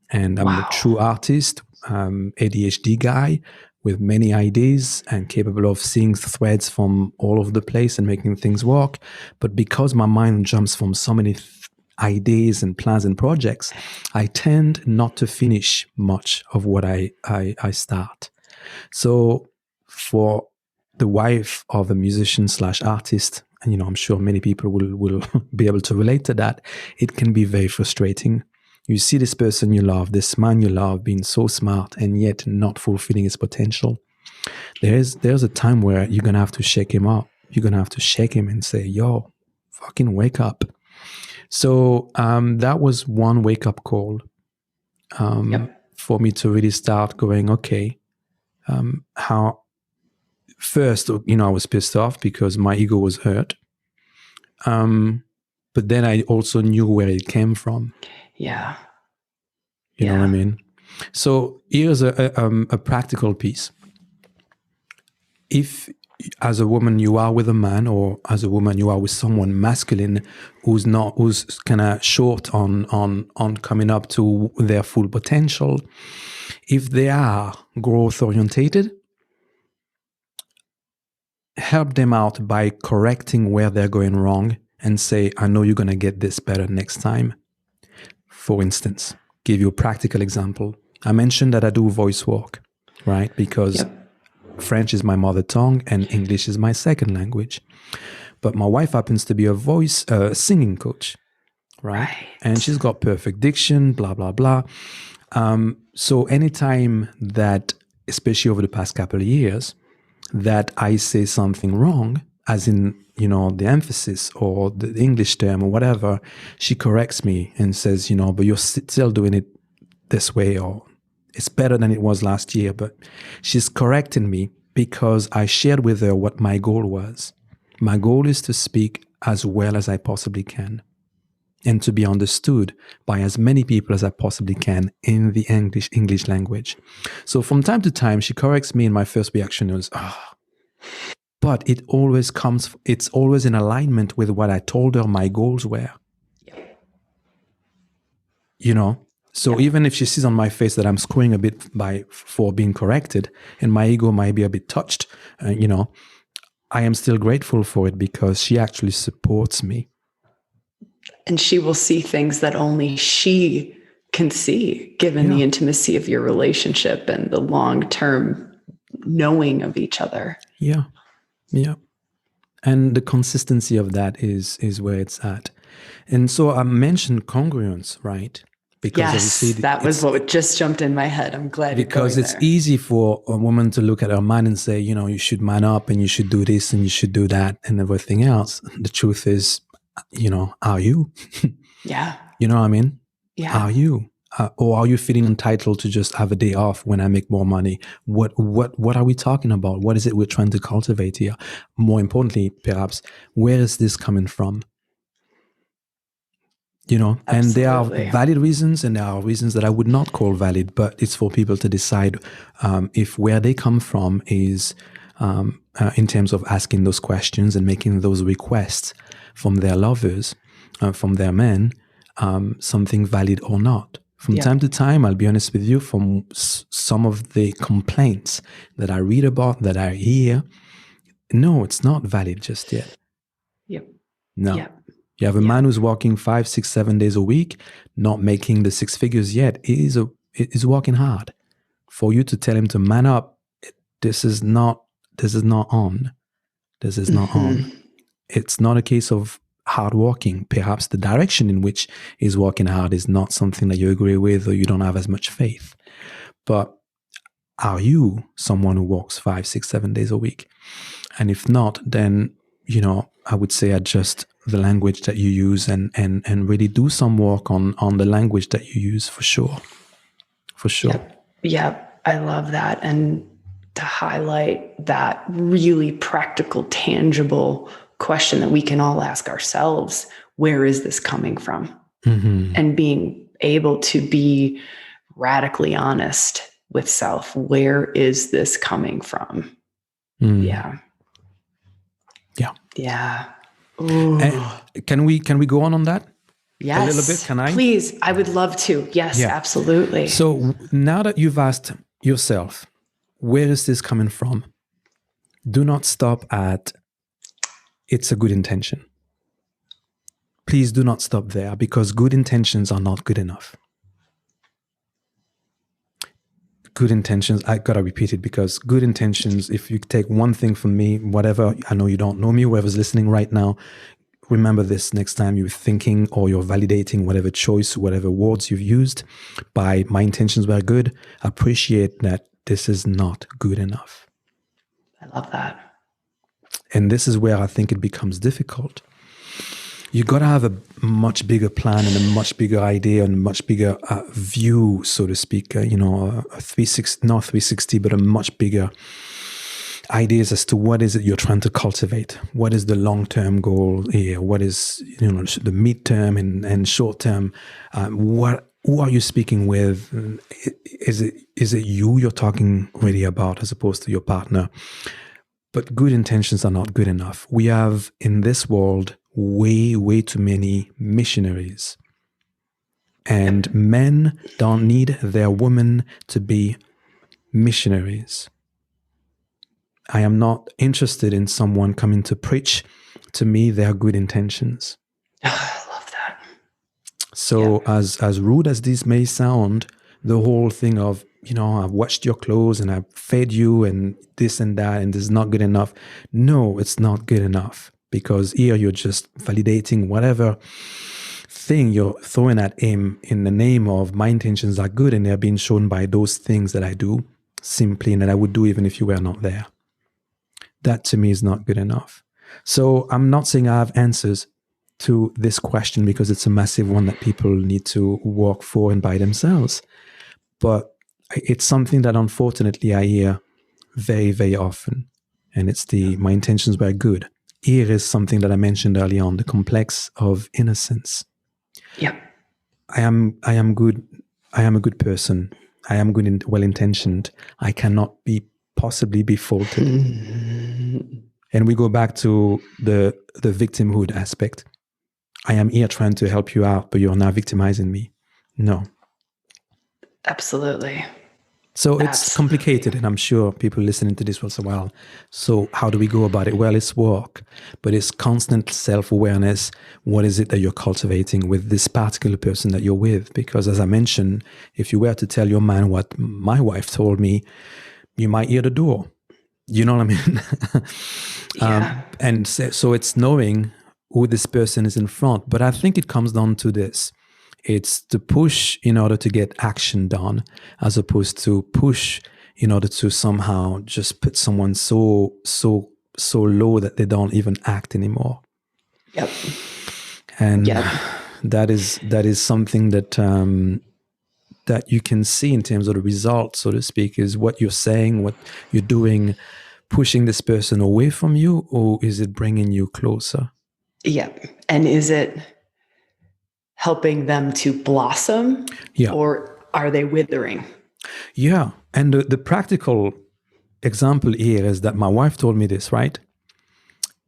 And I'm a true artist, ADHD guy with many ideas and capable of seeing threads from all over the place and making things work. But because my mind jumps from so many ideas and plans and projects, I tend not to finish much of what I start. So for the wife of a musician / artist, and I'm sure many people will be able to relate to that, it can be very frustrating. You see this person you love, this man you love, being so smart and yet not fulfilling his potential. There's a time where you're going to have to shake him up. You're going to have to shake him and say, yo, fucking wake up. So that was one wake-up call for me to really start going, okay, how... First, I was pissed off because my ego was hurt. But then I also knew where it came from.
Yeah.
You know what I mean? So here's a practical piece. If as a woman you are with a man, or as a woman you are with someone masculine who's kind of short on coming up to their full potential, if they are growth orientated, help them out by correcting where they're going wrong and say, I know you're going to get this better next time. For instance, give you a practical example. I mentioned that I do voice work, right? Because French is my mother tongue and English is my second language. But my wife happens to be a singing coach, right? And she's got perfect diction, blah, blah, blah. So anytime that, especially over the past couple of years, that I say something wrong, as in, the emphasis or the English term or whatever, she corrects me and says, but you're still doing it this way, or it's better than it was last year. But she's correcting me because I shared with her what my goal was. My goal is to speak as well as I possibly can and to be understood by as many people as I possibly can in the English language. So from time to time, she corrects me and my first reaction is, but it's always in alignment with what I told her my goals were. So even if she sees on my face that I'm screwing a bit for being corrected and my ego might be a bit touched, I am still grateful for it because she actually supports me. And
she will see things that only she can see, given the intimacy of your relationship and the long-term knowing of each other.
Yeah. Yeah. And the consistency of that is where it's at. And so I mentioned congruence, right?
Because that was what just jumped in my head. I'm glad
because it's easy for a woman to look at her man and say, you should man up and you should do this and you should do that and everything else. The truth is, are you?
Yeah.
You know what I mean?
Yeah.
Are you? Or are you feeling entitled to just have a day off when I make more money? What are we talking about? What is it we're trying to cultivate here? More importantly, perhaps, where is this coming from?
Absolutely.
And there are valid reasons and there are reasons that I would not call valid, but it's for people to decide if where they come from is in terms of asking those questions and making those requests from their lovers, from their men, something valid or not. From time to time, I'll be honest with you, from some of the complaints that I read about, that I hear, no, it's not valid just yet.
Yep.
No.
Yep.
You have a man who's working 5, 6, 7 days a week, not making the 6 figures yet, is working hard. For you to tell him to man up, this is not on. This is not on. It's not a case of hard working. Perhaps the direction in which he's working hard is not something that you agree with or you don't have as much faith. But are you someone who works 5, 6, 7 days a week? And if not, then, I would say adjust the language that you use and really do some work on the language that you use for sure. For sure.
Yep. I love that. And to highlight that really practical, tangible question that we can all ask ourselves, where is this coming from? Mm-hmm. And being able to be radically honest with self. Where is this coming from? Yeah.
Can we go on that?
Yes.
A little bit, can I?
Please, I would love to. Yes, absolutely.
So now that you've asked yourself, where is this coming from? Do not stop at, it's a good intention. Please do not stop there, because good intentions are not good enough. Good intentions, I gotta repeat it, because good intentions, if you take one thing from me, whatever, I know you don't know me, whoever's listening right now, remember this next time you're thinking or you're validating whatever choice, whatever words you've used by my intentions were good, appreciate that this is not good enough.
I love that.
And this is where I think it becomes difficult. You got to have a much bigger plan and a much bigger idea and a much bigger view, so to speak, a 360, not 360, but a much bigger ideas as to what is it you're trying to cultivate. What is the long-term goal here? What is, the mid-term and short-term? Who are you speaking with? Is it you you're talking really about as opposed to your partner? But good intentions are not good enough. We have in this world way too many missionaries. And men don't need their women to be missionaries. I am not interested in someone coming to preach to me their good intentions.
I love that.
So as rude as this may sound, the whole thing of, I've washed your clothes and I've fed you and this and that and this is not good enough. No, it's not good enough, because here you're just validating whatever thing you're throwing at him in the name of my intentions are good and they're being shown by those things that I do simply and that I would do even if you were not there. That to me is not good enough. So I'm not saying I have answers to this question, because it's a massive one that people need to work for and by themselves. But it's something that unfortunately I hear very, very often. And it's my intentions were good. Here is something that I mentioned earlier on, the complex of innocence.
Yeah.
I am good. I am a good person. I am good and well-intentioned. I cannot possibly be faulted. And we go back to the victimhood aspect. I am here trying to help you out, but you're now victimizing me. No.
Absolutely.
So it's complicated, and I'm sure people listening to this will say, well, so how do we go about it? Well, it's work, but it's constant self-awareness. What is it that you're cultivating with this particular person that you're with? Because as I mentioned, if you were to tell your man what my wife told me, you might hear the door. You know what I mean? And so it's knowing who this person is in front. But I think it comes down to this. It's to push in order to get action done, as opposed to push in order to somehow just put someone so low that they don't even act anymore.
Yep.
And that is something that that you can see in terms of the result, so to speak, is what you're saying, what you're doing, pushing this person away from you, or is it bringing you closer?
Yeah. And is it helping them to blossom, or are they withering?
Yeah. And the practical example here is that my wife told me this, right?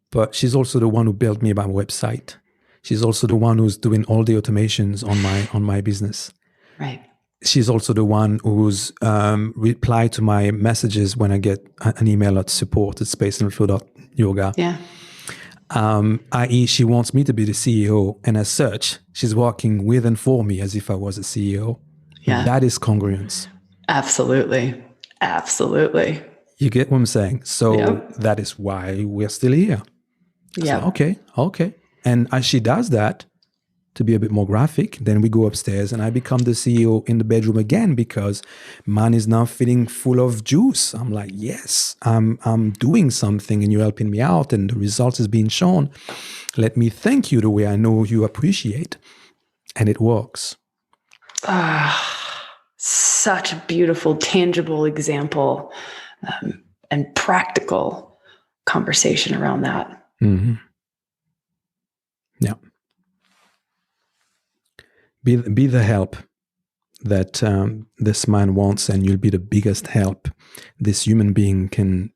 But she's also the one who built me my website. She's also the one who's doing all the automations on my business.
Right. She's
also the one who's replied to my messages when I get an email at support@spaceandflow.yoga.
Yeah.
I.e., she wants me to be the CEO, and as such, she's working with and for me as if I was a CEO. Yeah. That is congruence.
Absolutely. Absolutely.
You get what I'm saying? So that is why we're still here.
Yeah.
So, okay. And as she does that, to be a bit more graphic, then we go upstairs and I become the CEO in the bedroom again, because man is now feeling full of juice. I'm like, yes, I'm doing something and you're helping me out and the result is being shown. Let me thank you the way I know you appreciate. And it works.
Such a beautiful, tangible example and practical conversation around that.
Mm-hmm. Yeah. Be the help that this man wants, and you'll be the biggest help this human being can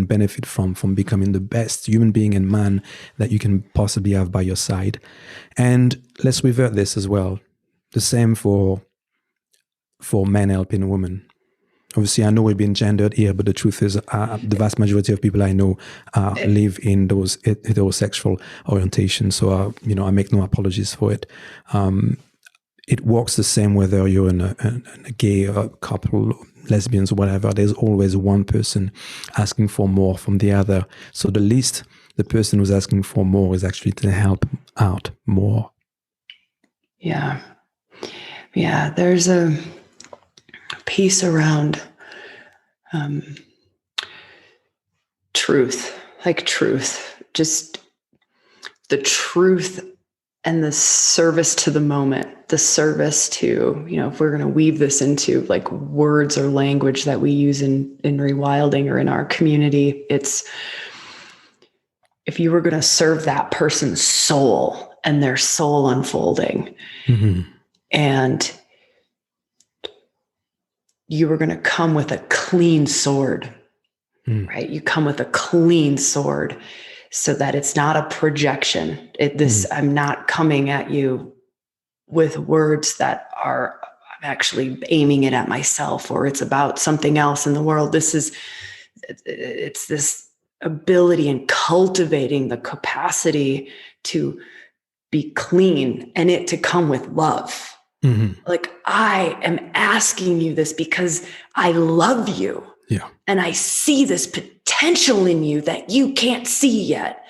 benefit from becoming the best human being and man that you can possibly have by your side. And let's revert this as well. The same for men helping women. Obviously, I know we've been gendered here, but the truth is the vast majority of people I know live in those heterosexual orientations. So, I make no apologies for it. It works the same whether you're in a gay or a couple, lesbians or whatever. There's always one person asking for more from the other. So the least the person who's asking for more is actually to help out more.
Yeah. Yeah, there's a piece around truth, just the truth and the service to the moment, the service to, if we're going to weave this into like words or language that we use in rewilding or in our community, it's if you were going to serve that person's soul and their soul unfolding, mm-hmm. and you were going to come with a clean sword, right? You come with a clean sword so that it's not a projection. I'm not coming at you with words that I'm actually aiming it at myself, or it's about something else in the world. It's this ability and cultivating the capacity to be clean and it to come with love. Mm-hmm. Like, I am asking you this because I love you.
Yeah.
And I see this potential in you that you can't see yet.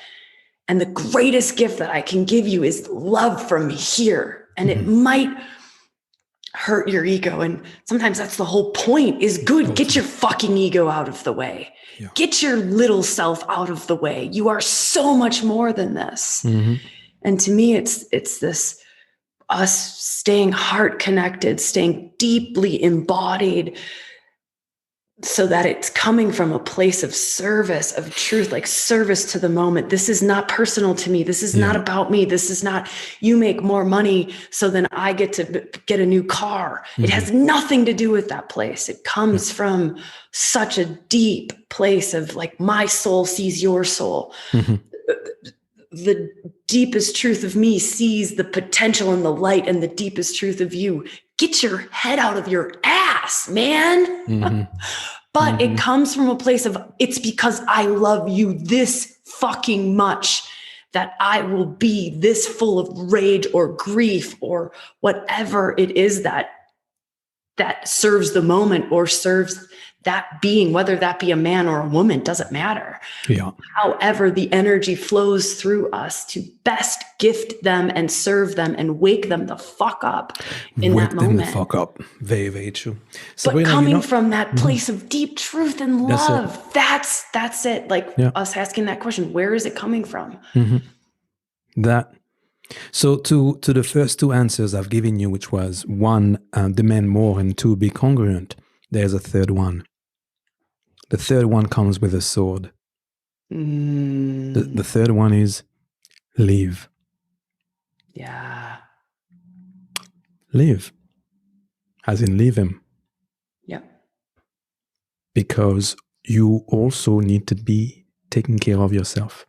And the greatest gift that I can give you is love from here. And mm-hmm. it might hurt your ego. And sometimes that's the whole point is good. Totally. Get your fucking ego out of the way. Yeah. Get your little self out of the way. You are so much more than this. Mm-hmm. And to me, it's this us staying heart connected, staying deeply embodied, so that it's coming from a place of service, of truth, like service to the moment. This is not personal to me. This is not about me. This is not, you make more money, so then I get to get a new car. Mm-hmm. It has nothing to do with that place. It comes from such a deep place of like, my soul sees your soul. Mm-hmm. The deepest truth of me sees the potential and the light, and the deepest truth of you. Get your head out of your ass, man. Mm-hmm. But mm-hmm. it comes from a place of, it's because I love you this fucking much that I will be this full of rage or grief or whatever it is that serves the moment or serves that being, whether that be a man or a woman, doesn't matter.
Yeah.
However, the energy flows through us to best gift them and serve them and wake them the fuck up in that moment.
Wake them the fuck up. Very, very true.
Sabrina, but coming from that place of deep truth and love, that's it. Like us asking that question, where is it coming from?
So to the first two answers I've given you, which was one, demand more, and two, be congruent, there's a third one. The third one comes with a sword. The third one is leave.
Yeah.
Leave. As in leave him.
Yeah.
Because you also need to be taking care of yourself.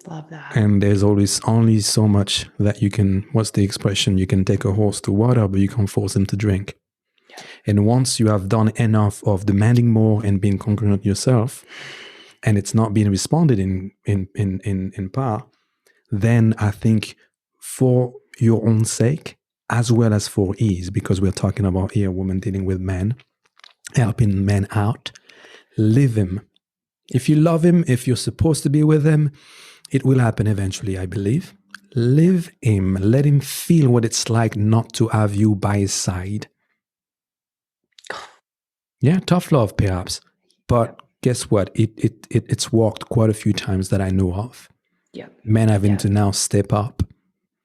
Love that.
And there's always only so much that you can, what's the expression? You can take a horse to water, but you can't force him to drink. Yeah. And once you have done enough of demanding more and being congruent yourself, and it's not being responded in part, then I think for your own sake, as well as for ease, because we're talking about here women dealing with men, helping men out, leave him. If you love him, if you're supposed to be with him, it will happen eventually, I believe. Leave him. Let him feel what it's like not to have you by his side. Yeah, tough love, perhaps. But guess what? It's worked quite a few times that I know of.
Yeah.
Men having to now step up.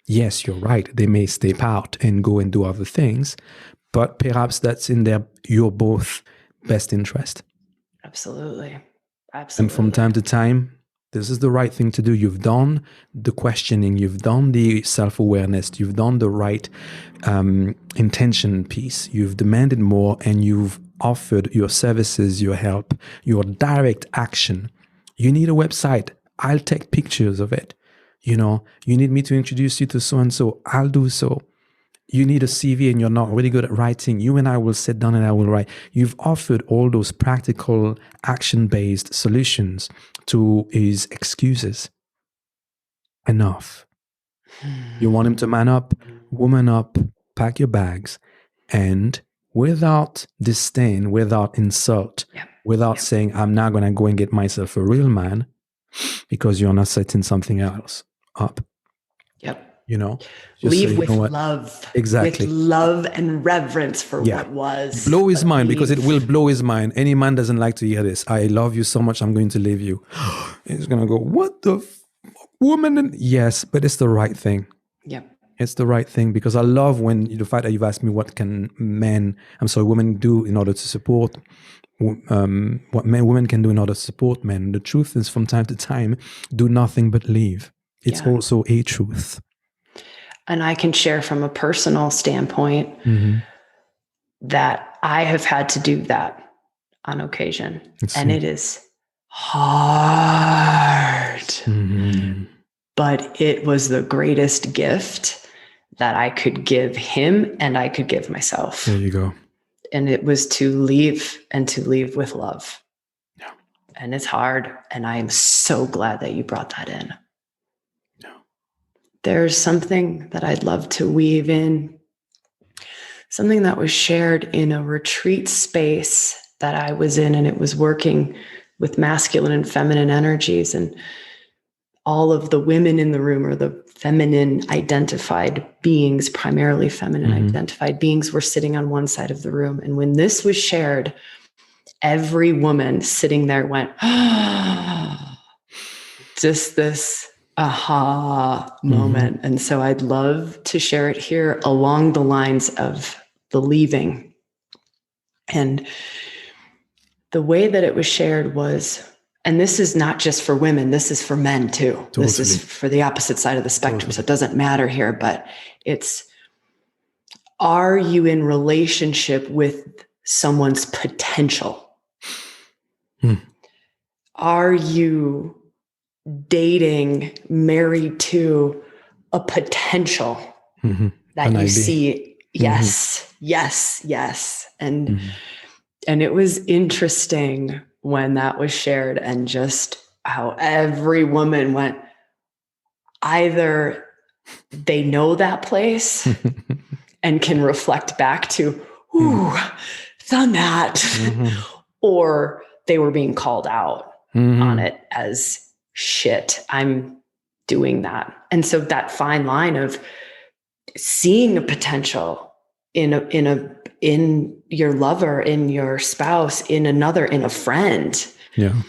Yes, you're right. They may step out and go and do other things, but perhaps that's in your both best interest.
Absolutely.
And from time to time, this is the right thing to do. You've done the questioning, you've done the self-awareness, you've done the right intention piece, you've demanded more, and you've offered your services, your help, your direct action. You need a website. I'll take pictures of it. You need me to introduce you to so-and-so. I'll do so. You need a CV and you're not really good at writing. You and I will sit down and I will write. You've offered all those practical, action-based solutions to his excuses. Enough. You want him to man up, woman up, pack your bags, and without disdain, without insult, without saying, I'm not going to go and get myself a real man because you're not setting something else up.
Yep.
Leave
with love.
Exactly.
With love and reverence for what was.
Blow his mind, because it will blow his mind. Any man doesn't like to hear this. I love you so much, I'm going to leave you. He's going to go, what the woman? Yes, but it's the right thing.
Yep.
It's the right thing, because I love when the fact that you've asked me what can women do in order to support what women can do in order to support men. The truth is, from time to time, do nothing but leave. It's also a truth.
And I can share from a personal standpoint that I have had to do that on occasion. And it is hard. But it was the greatest gift that I could give him and I could give myself.
There you go.
And it was to leave, and to leave with love. Yeah. And it's hard. And I am so glad that you brought that in. There's something that I'd love to weave in, something that was shared in a retreat space that I was in, and it was working with masculine and feminine energies, and all of the women in the room, or the feminine identified beings, primarily feminine identified beings, were sitting on one side of the room. And when this was shared, every woman sitting there went, just this aha moment. And so I'd love to share it here along the lines of the leaving. And the way that it was shared was, and this is not just for women, this is for men too. Totally. This is for the opposite side of the spectrum. Totally. So it doesn't matter here, but it's, are you in relationship with someone's potential? Are you dating, married to a potential that you see? Yes, yes, yes. And it was interesting when that was shared, and just how every woman went, either they know that place and can reflect back to, ooh, done that. Or they were being called out on it as shit, I'm doing that. And so that fine line of seeing a potential in your lover, in your spouse, in another, in a friend.
Yeah.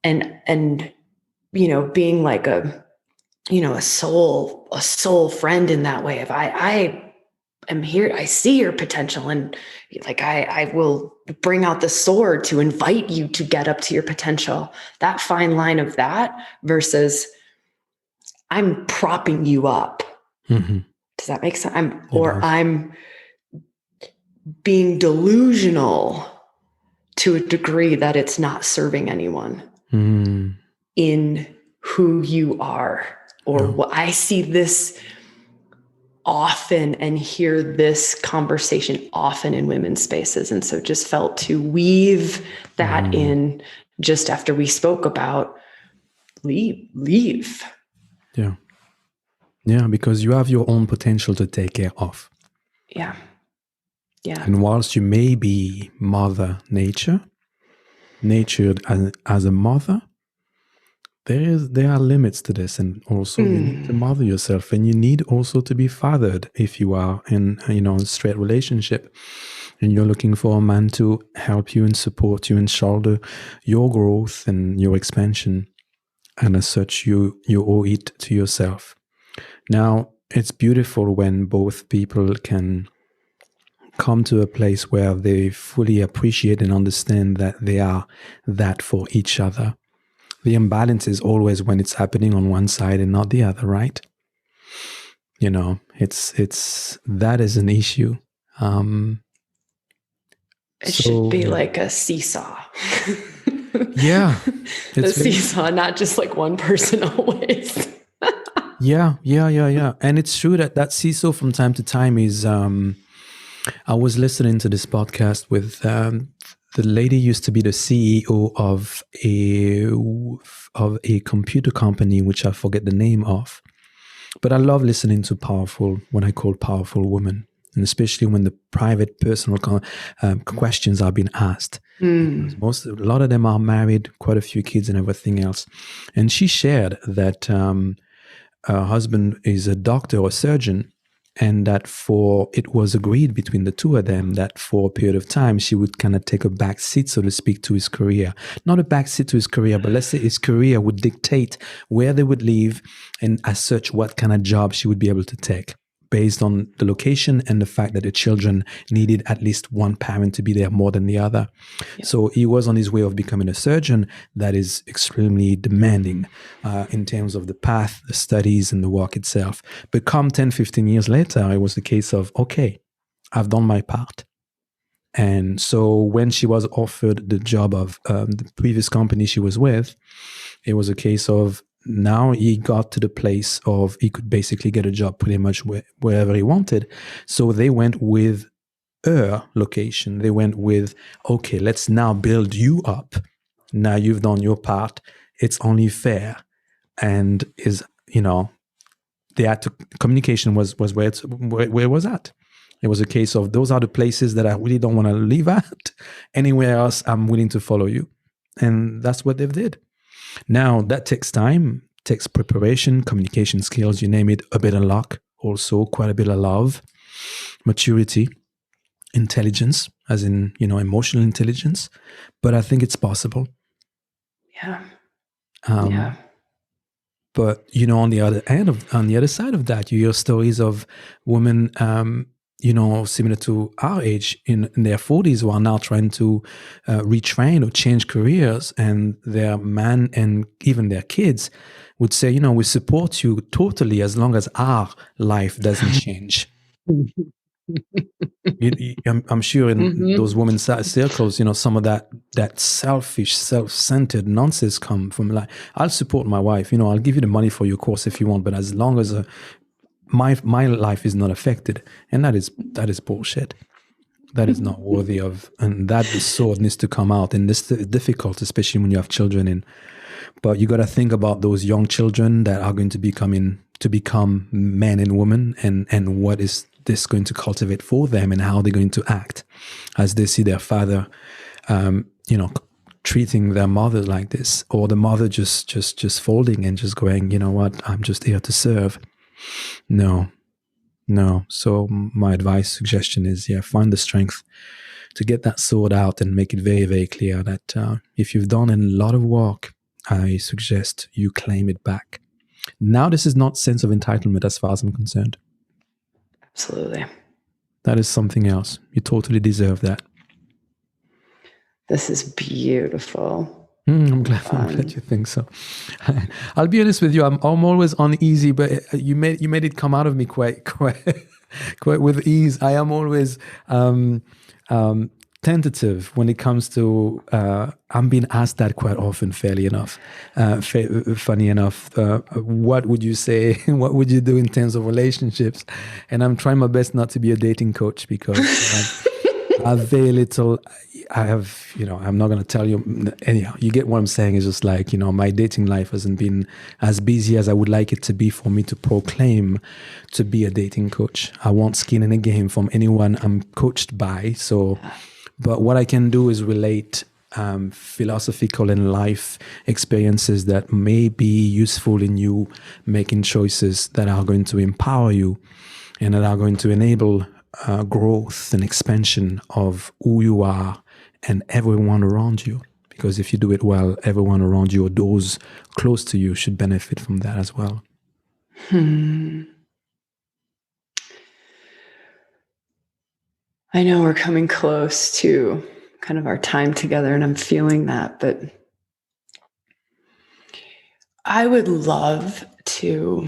And, you know, being like a soul friend in that way. If I am here, I see your potential, and like, I will bring out the sword to invite you to get up to your potential. That fine line of that versus I'm propping you up. Does that make sense? I'm being delusional to a degree that it's not serving anyone in who you are. Or what I see this often and hear this conversation often in women's spaces. And so just felt to weave that in just after we spoke about leave.
Yeah. Yeah, because you have your own potential to take care of.
Yeah. Yeah.
And whilst you may be mother natured as a mother, there are limits to this, and also you need to mother yourself, and you need also to be fathered if you are in a straight relationship, and you're looking for a man to help you and support you and shoulder your growth and your expansion, and as such you owe it to yourself. Now, it's beautiful when both people can come to a place where they fully appreciate and understand that they are that for each other. The imbalance is always when it's happening on one side and not the other, right? You know, it's that is an issue.
It should be like a seesaw.
Yeah.
The seesaw, not just like one person always.
Yeah. And it's true that seesaw from time to time is, I was listening to this podcast with the lady used to be the CEO of a computer company, which I forget the name of. But I love listening to what I call powerful women, and especially when the private, personal questions are being asked. A lot of them are married, quite a few kids and everything else. And she shared that her husband is a doctor or surgeon, and that it was agreed between the two of them that for a period of time, she would kind of take a back seat, so to speak, to his career. Not a back seat to his career, but let's say his career would dictate where they would live, and as such, what kind of job she would be able to take, based on the location and the fact that the children needed at least one parent to be there more than the other. Yeah. So he was on his way of becoming a surgeon that is extremely demanding in terms of the path, the studies, and the work itself. But come 10, 15 years later, it was the case of, okay, I've done my part. And so when she was offered the job of the previous company she was with, it was a case of, now he got to the place of he could basically get a job pretty much wherever he wanted. So they went with her location. They went with, okay, let's now build you up. Now you've done your part. It's only fair. And communication was where it was at. It was a case of, those are the places that I really don't want to live at. Anywhere else, I'm willing to follow you. And that's what they did. Now, that takes time, takes preparation, communication skills, you name it, a bit of luck, also quite a bit of love, maturity, intelligence, as in, emotional intelligence. But I think it's possible. Yeah. But, on the other side of that, you hear stories of women, similar to our age in their 40s, who are now trying to retrain or change careers, and their man and even their kids would say, we support you totally as long as our life doesn't change. I'm sure in those women's circles, some of that selfish, self-centered nonsense come from, like, I'll support my wife, I'll give you the money for your course if you want, but as long as my life is not affected. And that is bullshit. That is not worthy of, and that the sword needs to come out. And this is difficult, especially when you have children but you got to think about those young children that are going to become men and women, and what is this going to cultivate for them, and how they're going to act as they see their father, treating their mother like this, or the mother just folding and just going, you know what, I'm just here to serve. No. So my suggestion is, find the strength to get that sword out and make it very, very clear that if you've done a lot of work, I suggest you claim it back. Now, this is not sense of entitlement as far as I'm concerned.
Absolutely.
That is something else. You totally deserve that.
This is beautiful.
I'm glad you think so. I'll be honest with you. I'm always uneasy, but you made it come out of me quite with ease. I am always tentative when it comes to. I'm being asked that quite often. Funny enough, what would you say? What would you do in terms of relationships? And I'm trying my best not to be a dating coach, because I have very little. I'm not going to tell you. Anyhow, you get what I'm saying. It's just like, my dating life hasn't been as busy as I would like it to be for me to proclaim to be a dating coach. I want skin in the game from anyone I'm coached by. So, but what I can do is relate philosophical and life experiences that may be useful in you making choices that are going to empower you and that are going to enable growth and expansion of who you are and everyone around you. Because if you do it well, everyone around you or those close to you should benefit from that as well.
I know we're coming close to kind of our time together, and I'm feeling that, but I would love to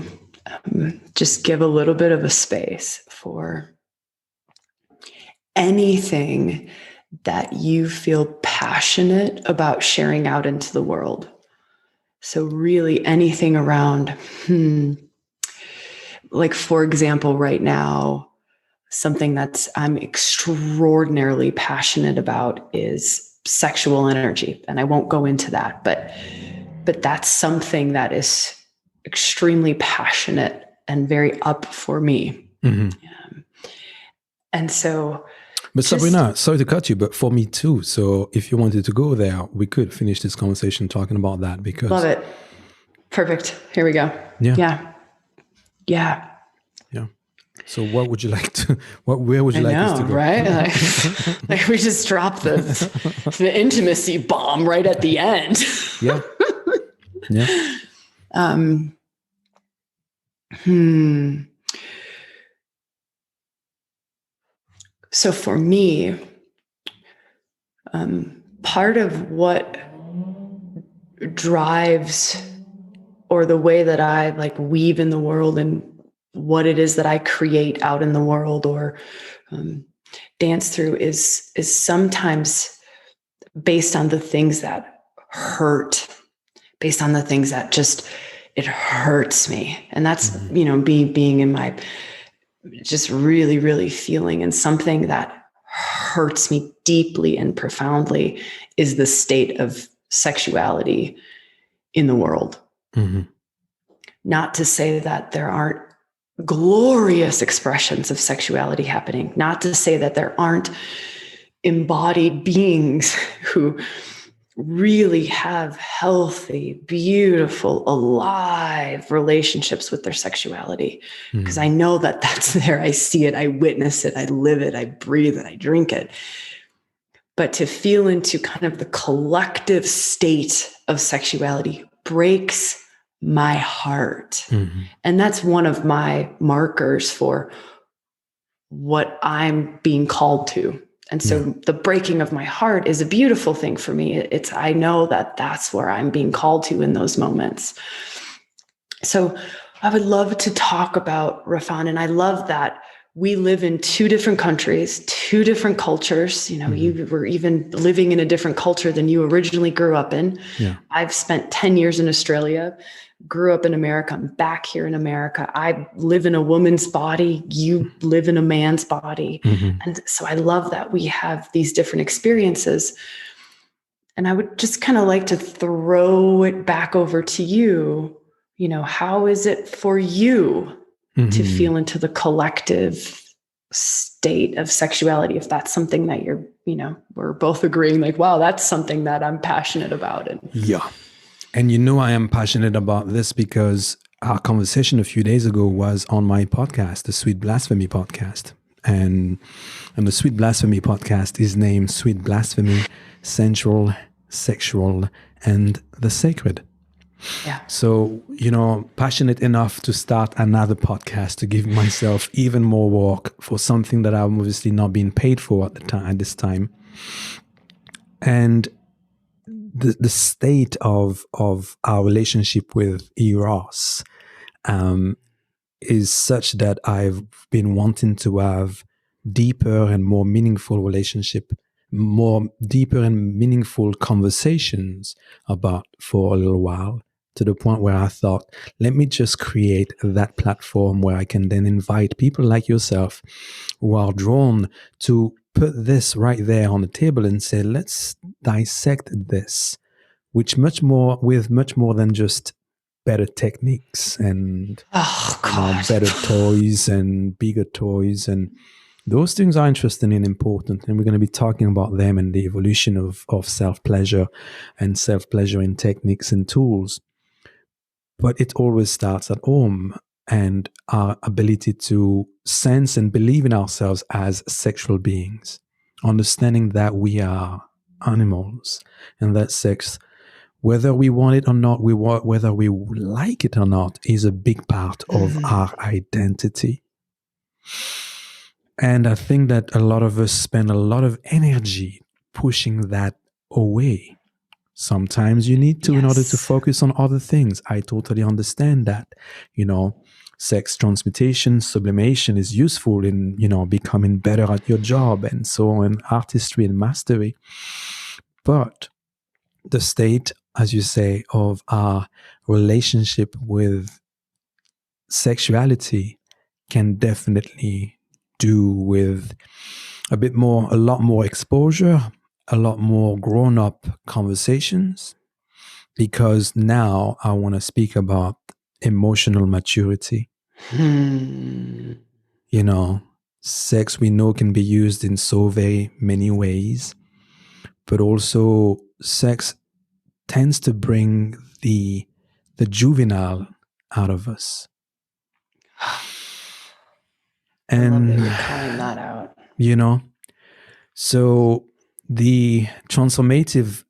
just give a little bit of a space for anything that you feel passionate about sharing out into the world. So really anything around, like, for example, right now, something that's I'm extraordinarily passionate about is sexual energy. And I won't go into that, but that's something that is extremely passionate and very up for me. And so,
but Sabrina, sorry to cut you, but for me too. So if you wanted to go there, we could finish this conversation talking about that, because
love it. Perfect. Here we go. Yeah.
So what would you like to, where would you like us to go?
Right? Like we just dropped the intimacy bomb right at the end.
Yeah.
So for me, part of what drives, or the way that I like weave in the world and what it is that I create out in the world or dance through is sometimes based on the things that hurt, based on the things that just, it hurts me. And that's, being in my, just really, really feeling, and something that hurts me deeply and profoundly is the state of sexuality in the world. Not to say that there aren't glorious expressions of sexuality happening, not to say that there aren't embodied beings who really have healthy, beautiful, alive relationships with their sexuality. Because I know that that's there. I see it, I witness it, I live it, I breathe it, I drink it. But to feel into kind of the collective state of sexuality breaks my heart. And that's one of my markers for what I'm being called to. And so the breaking of my heart is a beautiful thing for me. I know that that's where I'm being called to in those moments. So I would love to talk about Raphan, and I love that we live in two different countries, two different cultures. You were even living in a different culture than you originally grew up in. I've spent 10 years in Australia, grew up in America. I'm back here in America. I live in a woman's body. You live in a man's body. And so I love that we have these different experiences. And I would just kind of like to throw it back over to you. How is it for you to feel into the collective state of sexuality, if that's something that you're, we're both agreeing, like, wow, that's something that I'm passionate about. And
yeah. And I am passionate about this because our conversation a few days ago was on my podcast, the Sweet Blasphemy podcast. And the Sweet Blasphemy podcast is named Sweet Blasphemy, Sensual, Sexual, and the Sacred.
Yeah.
So, passionate enough to start another podcast to give myself even more work for something that I'm obviously not being paid for at this time. And the state of our relationship with Eros is such that I've been wanting to have deeper and more meaningful relationship, more deeper and meaningful conversations about for a little while, to the point where I thought, let me just create that platform where I can then invite people like yourself who are drawn to put this right there on the table and say, let's dissect this, with much more than just better techniques and better toys and bigger toys. And those things are interesting and important. And we're going to be talking about them and the evolution of self-pleasure and self-pleasuring techniques and tools. But it always starts at home and our ability to sense and believe in ourselves as sexual beings, understanding that we are animals and that sex, whether we want it or not, whether we like it or not, is a big part of our identity. And I think that a lot of us spend a lot of energy pushing that away. Sometimes you need to, in order to focus on other things. I totally understand that. Sex transmutation, sublimation is useful in, becoming better at your job and so on, artistry and mastery. But the state, as you say, of our relationship with sexuality can definitely do with a lot more exposure, a lot more grown-up conversations, because now I want to speak about emotional maturity. Sex, we know, can be used in so very many ways, but also sex tends to bring the juvenile out of us.
And I love that you're calling that out.
So the transformative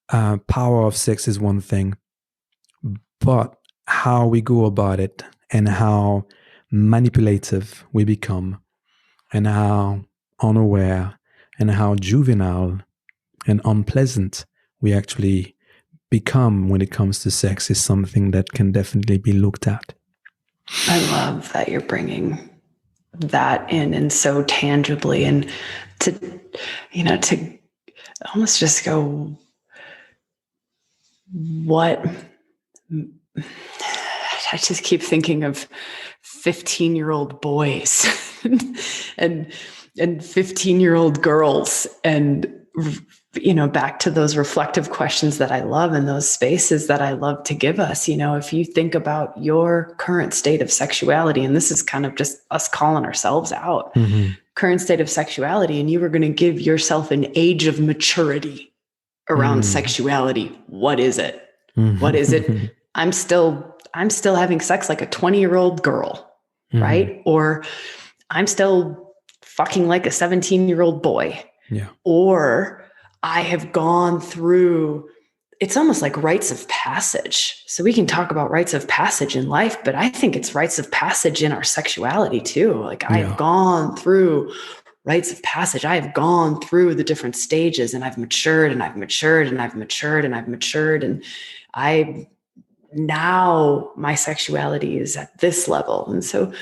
power of sex is one thing, but how we go about it and how manipulative we become and how unaware and how juvenile and unpleasant we actually become when it comes to sex is something that can definitely be looked at.
I love that you're bringing that in and so tangibly, and to almost just go, what I just keep thinking of 15-year-old boys and 15-year-old girls, and back to those reflective questions that I love and those spaces that I love to give us. If you think about your current state of sexuality, and this is kind of just us calling ourselves out, current state of sexuality, and you were going to give yourself an age of maturity around sexuality, what is it? What is it? I'm still having sex like a 20-year-old girl, right? Or I'm still fucking like a 17-year-old boy.
Yeah.
Or I have gone through, it's almost like rites of passage. So we can talk about rites of passage in life, but I think it's rites of passage in our sexuality too. Like I've gone through rites of passage. I have gone through the different stages, and I've matured and I've matured and I've matured and I've matured. And now my sexuality is at this level. And so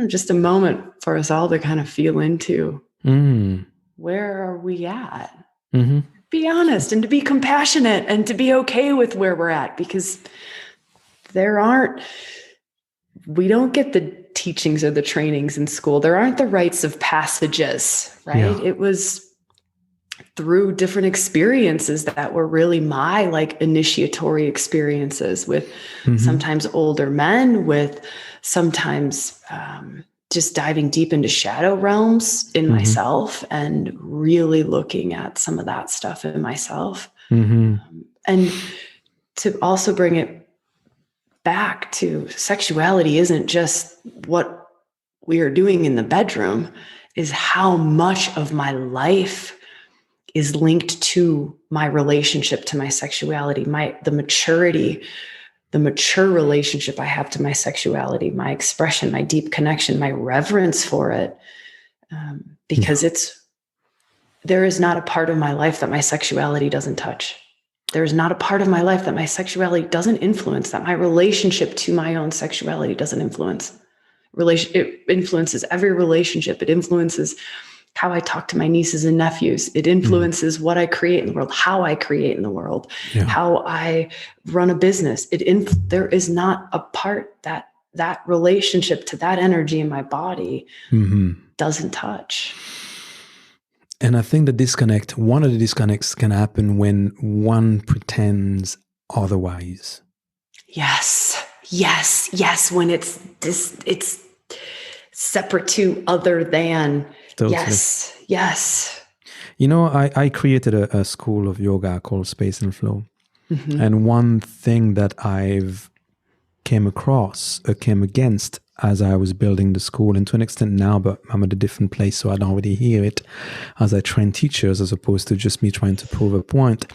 just a moment for us all to kind of feel into where are we at? Be honest and to be compassionate and to be okay with where we're at, because we don't get the teachings or the trainings in school. There aren't the rites of passages, right? Yeah. It was through different experiences that were really my initiatory experiences with sometimes older men, with sometimes just diving deep into shadow realms in myself and really looking at some of that stuff in myself. And to also bring it back to sexuality isn't just what we are doing in the bedroom, is how much of my life is linked to my relationship to my sexuality, the maturity, the mature relationship I have to my sexuality, my expression, my deep connection, my reverence for it. Because there is not a part of my life that my sexuality doesn't touch. There is not a part of my life that my sexuality doesn't influence, that my relationship to my own sexuality doesn't influence. It influences every relationship. It influences how I talk to my nieces and nephews. It influences what I create in the world, how I create in the world, how I run a business. There is not a part that relationship to that energy in my body doesn't touch.
And I think one of the disconnects can happen when one pretends otherwise.
Yes. When it's separate to, other than. Totally. Yes.
You know, I created a school of yoga called Space and Flow. And one thing that I've came against as I was building the school, and to an extent now, but I'm at a different place, so I don't really hear it as I train teachers, as opposed to just me trying to prove a point,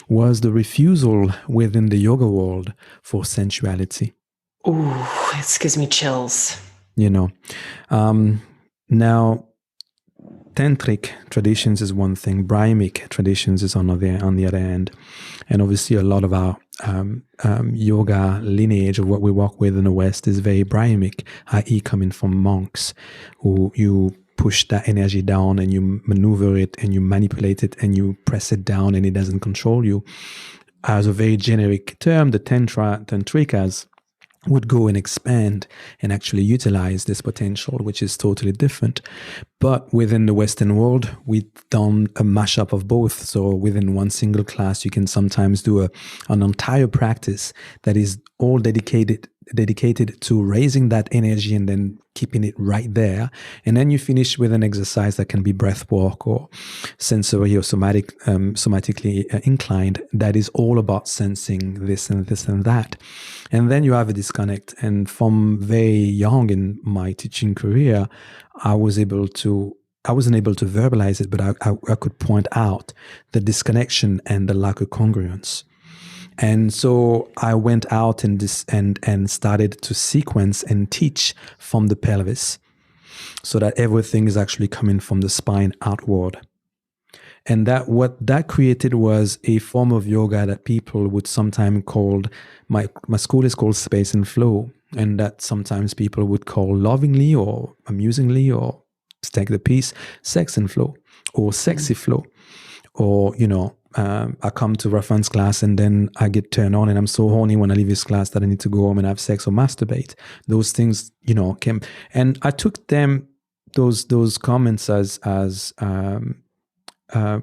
was the refusal within the yoga world for sensuality.
Ooh, it gives me chills.
You know, now, tantric traditions is one thing, Brahmic traditions is on the other hand, and obviously a lot of our yoga lineage of what we work with in the West is very Brahmic, i.e. coming from monks, who you push that energy down and you maneuver it and you manipulate it and you press it down and it doesn't control you. As a very generic term, the tantrikas would go and expand and actually utilize this potential, which is totally different. But within the Western world, we've done a mashup of both. So within one single class, you can sometimes do an entire practice that is all dedicated to raising that energy and then keeping it right there. And then you finish with an exercise that can be breath work or sensory or somatically inclined, that is all about sensing this and this and that. And then you have a disconnect. And from very young in my teaching career, I wasn't able to verbalize it, but I could point out the disconnection and the lack of congruence. And so I went out and started to sequence and teach from the pelvis, so that everything is actually coming from the spine outward. And what that created was a form of yoga that people would sometimes call, my school is called Space and Flow, and that sometimes people would call lovingly or amusingly, or to take the piece, sex and flow or sexy flow. Or, I come to Raphan's class and then I get turned on and I'm so horny when I leave his class that I need to go home and have sex or masturbate. Those things, came. And I took those comments as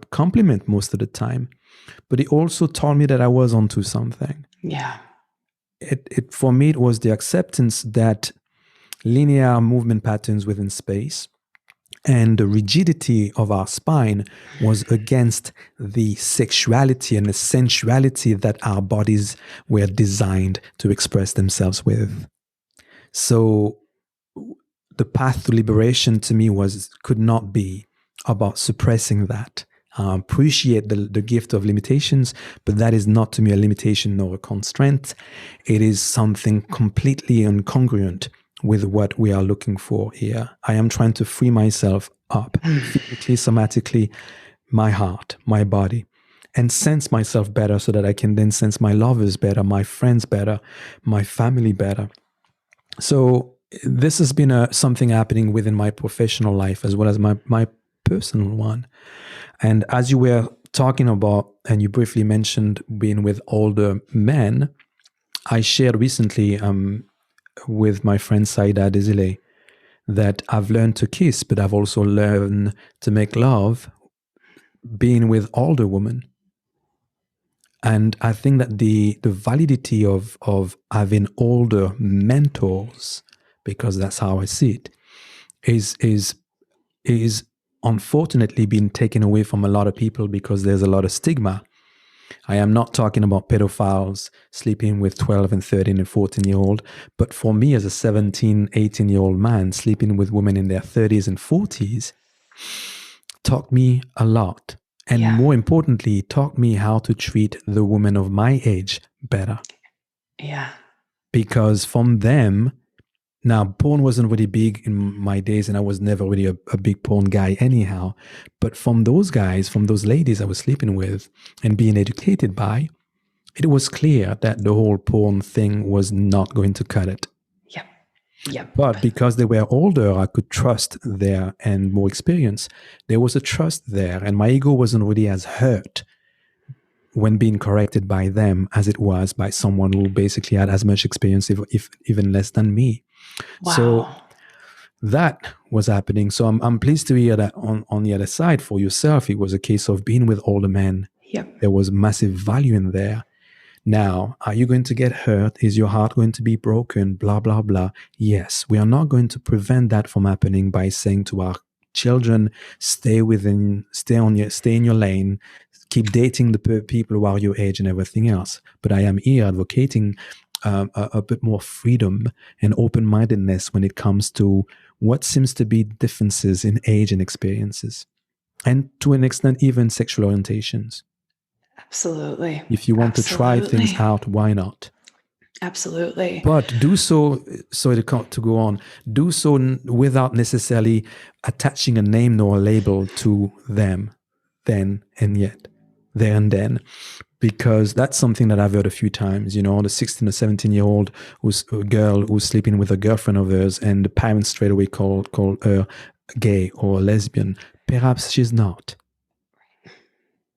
compliment most of the time. But it also taught me that I was onto something.
Yeah.
It for me, it was the acceptance that linear movement patterns within space and the rigidity of our spine was against the sexuality and the sensuality that our bodies were designed to express themselves with. So the path to liberation to me could not be about suppressing that. I appreciate the gift of limitations, but that is not to me a limitation nor a constraint. It is something completely incongruent with what we are looking for here. I am trying to free myself up physically, somatically, my heart, my body, and sense myself better so that I can then sense my lovers better, my friends better, my family better. So this has been something happening within my professional life as well as my personal one. And as you were talking about, and you briefly mentioned being with older men, I shared recently with my friend Saida Desile that I've learned to kiss, but I've also learned to make love being with older women. And I think that the validity of having older mentors, because that's how I see it, is unfortunately being taken away from a lot of people because there's a lot of stigma. I am not talking about pedophiles sleeping with 12 and 13 and 14-year-old, but for me as a 17, 18-year-old man sleeping with women in their 30s and 40s taught me a lot. And more importantly, taught me how to treat the women of my age better.
Yeah.
Because from them, now porn wasn't really big in my days and I was never really a big porn guy anyhow. But from those guys, from those ladies I was sleeping with and being educated by, it was clear that the whole porn thing was not going to cut it.
Yep.
But because they were older, I could trust there and more experience. There was a trust there, and my ego wasn't really as hurt when being corrected by them as it was by someone who basically had as much experience, if even less than me.
Wow.
So that was happening. So I'm pleased to hear that on the other side for yourself, it was a case of being with older men.
Yep.
There was massive value in there. Now, are you going to get hurt? Is your heart going to be broken? Blah, blah, blah. Yes, we are not going to prevent that from happening by saying to our children, stay in your lane, keep dating the people who are your age and everything else. But I am here advocating a bit more freedom and open-mindedness when it comes to what seems to be differences in age and experiences. And to an extent, even sexual orientations.
Absolutely.
If you want to try things out, why not?
Absolutely.
But do so, to go on, do so without necessarily attaching a name nor a label to them, then and yet, there and then. Because that's something that I've heard a few times, the 16 or 17-year-old girl who's sleeping with a girlfriend of hers and the parents straight away call her gay or lesbian. Perhaps she's not.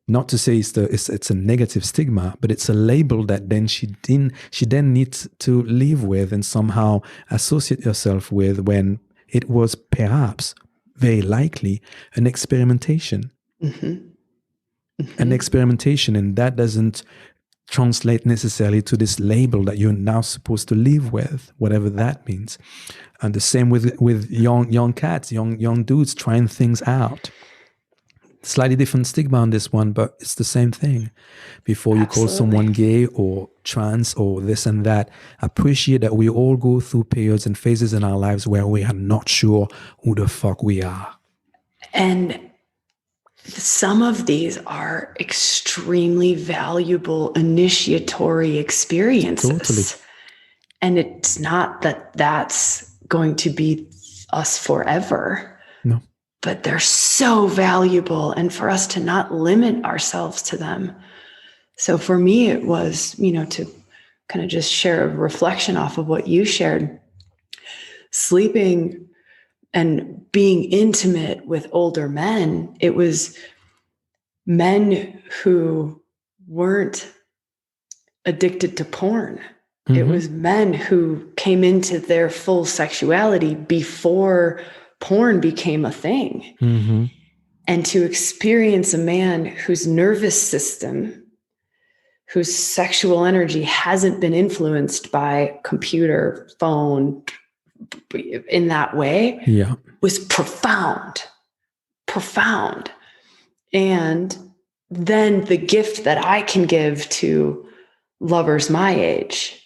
Not to say it's a negative stigma, but it's a label that then she then needs to live with and somehow associate herself with, when it was perhaps, very likely, an experimentation.
Mm-hmm. Mm-hmm.
An experimentation, and that doesn't translate necessarily to this label that you're now supposed to live with, whatever that means. And the same with young cats, young dudes trying things out. Slightly different stigma on this one, but it's the same thing. Before you call someone gay or trans or this and that, appreciate that we all go through periods and phases in our lives where we are not sure who the fuck we are.
And some of these are extremely valuable initiatory experiences.
Totally.
And it's not that that's going to be us forever.
No.
But they're so valuable, and for us to not limit ourselves to them. So for me, it was, to kind of just share a reflection off of what you shared. Sleeping and being intimate with older men, it was men who weren't addicted to porn. Mm-hmm. It was men who came into their full sexuality before porn became a thing.
Mm-hmm.
And to experience a man whose nervous system, whose sexual energy hasn't been influenced by computer, phone, in that way, was profound. And then the gift that I can give to lovers my age,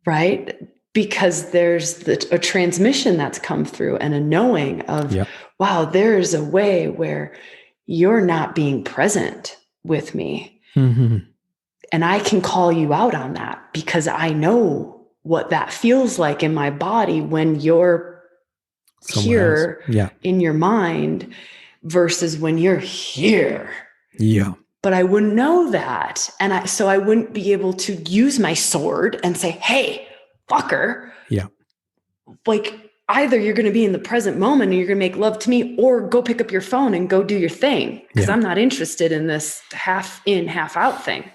right? Because there's a transmission that's come through and a knowing of, wow, there's a way where you're not being present with me. Mm-hmm. And I can call you out on that because I know what that feels like in my body when you're here in your mind versus when you're here.
Yeah.
But I wouldn't know that. And so I wouldn't be able to use my sword and say, hey, fucker.
Yeah.
Like either you're going to be in the present moment and you're going to make love to me, or go pick up your phone and go do your thing. Because I'm not interested in this half in, half out thing.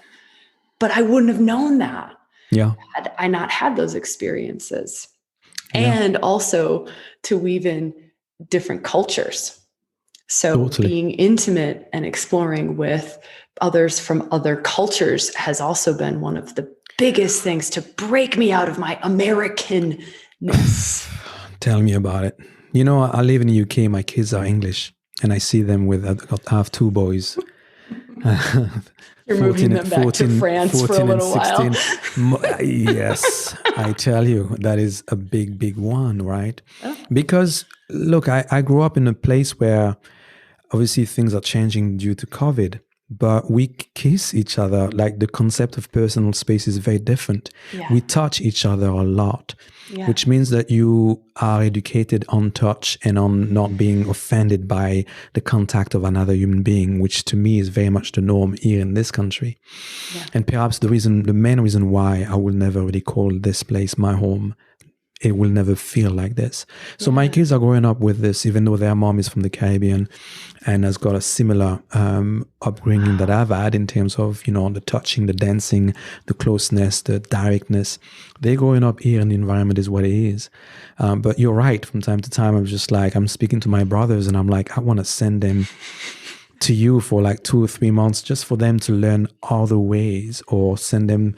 But I wouldn't have known that.
Yeah.
Had I not had those experiences. And also to weave in different cultures. So being intimate and exploring with others from other cultures has also been one of the biggest things to break me out of my Americanness.
Tell me about it. You know, I live in the UK. My kids are English, and I see them with. I have two boys.
You're moving them back to France for a little while.
Yes, I tell you, that is a big, big one, right? Oh. Because look, I grew up in a place where obviously things are changing due to COVID, but we kiss each other. Like, the concept of personal space is very different. Yeah. We touch each other a lot, which means that you are educated on touch and on not being offended by the contact of another human being, which to me is very much the norm here in this country. Yeah. And perhaps the main reason why I will never really call this place my home, it will never feel like this. So my kids are growing up with this, even though their mom is from the Caribbean and has got a similar upbringing that I've had in terms of, you know, the touching, the dancing, the closeness, the directness. They're growing up here and the environment is what it is. But you're right. From time to time, I'm speaking to my brothers and I'm like, I want to send them to you for like 2 or 3 months just for them to learn other ways, or send them.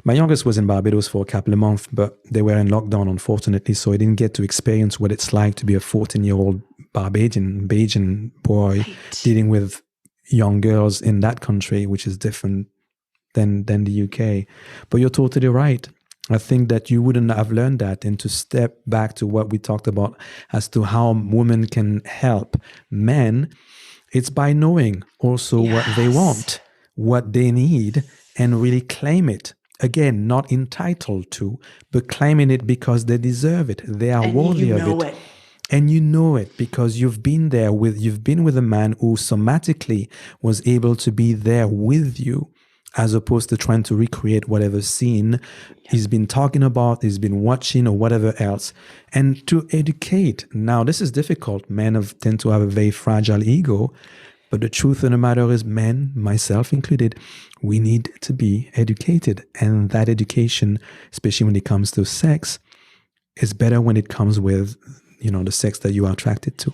My youngest was in Barbados for a couple of months, but they were in lockdown, unfortunately, so I didn't get to experience what it's like to be a 14-year-old Barbadian boy dealing with young girls in that country, which is different than the UK. But you're totally right. I think that you wouldn't have learned that. And to step back to what we talked about as to how women can help men, it's by knowing also what they want, what they need, and really claim it. Again, not entitled to, but claiming it because they deserve it. They are worthy of it. And you know it because you've been with a man who somatically was able to be there with you, as opposed to trying to recreate whatever scene he's been talking about, he's been watching, or whatever else. And to educate. Now, this is difficult. Men tend to have a very fragile ego. But the truth of the matter is, men, myself included, we need to be educated. And that education, especially when it comes to sex, is better when it comes with, you know, the sex that you are attracted to.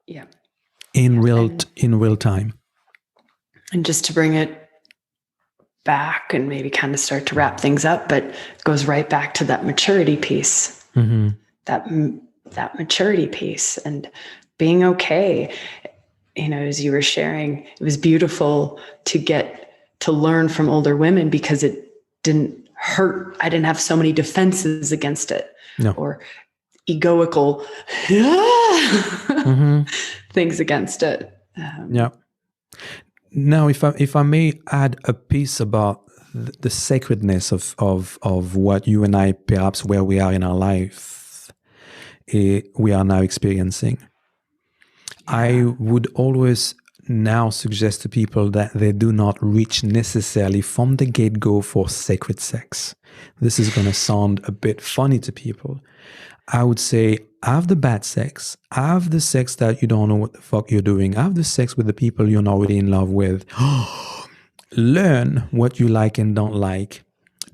Yeah.
In real time.
And just to bring it back and maybe kind of start to wrap things up, but it goes right back to that maturity piece. Mm-hmm. That maturity piece and being okay. You know, as you were sharing, it was beautiful to get to learn from older women because it didn't hurt. I didn't have so many defenses against it or egoical things against it.
Now, if I may add a piece about the sacredness of what you and I, perhaps where we are in our life, we are now experiencing. I would always now suggest to people that they do not reach necessarily from the get-go for sacred sex. This is going to sound a bit funny to people. I would say, have the bad sex. Have the sex that you don't know what the fuck you're doing. Have the sex with the people you're not really in love with. Learn what you like and don't like.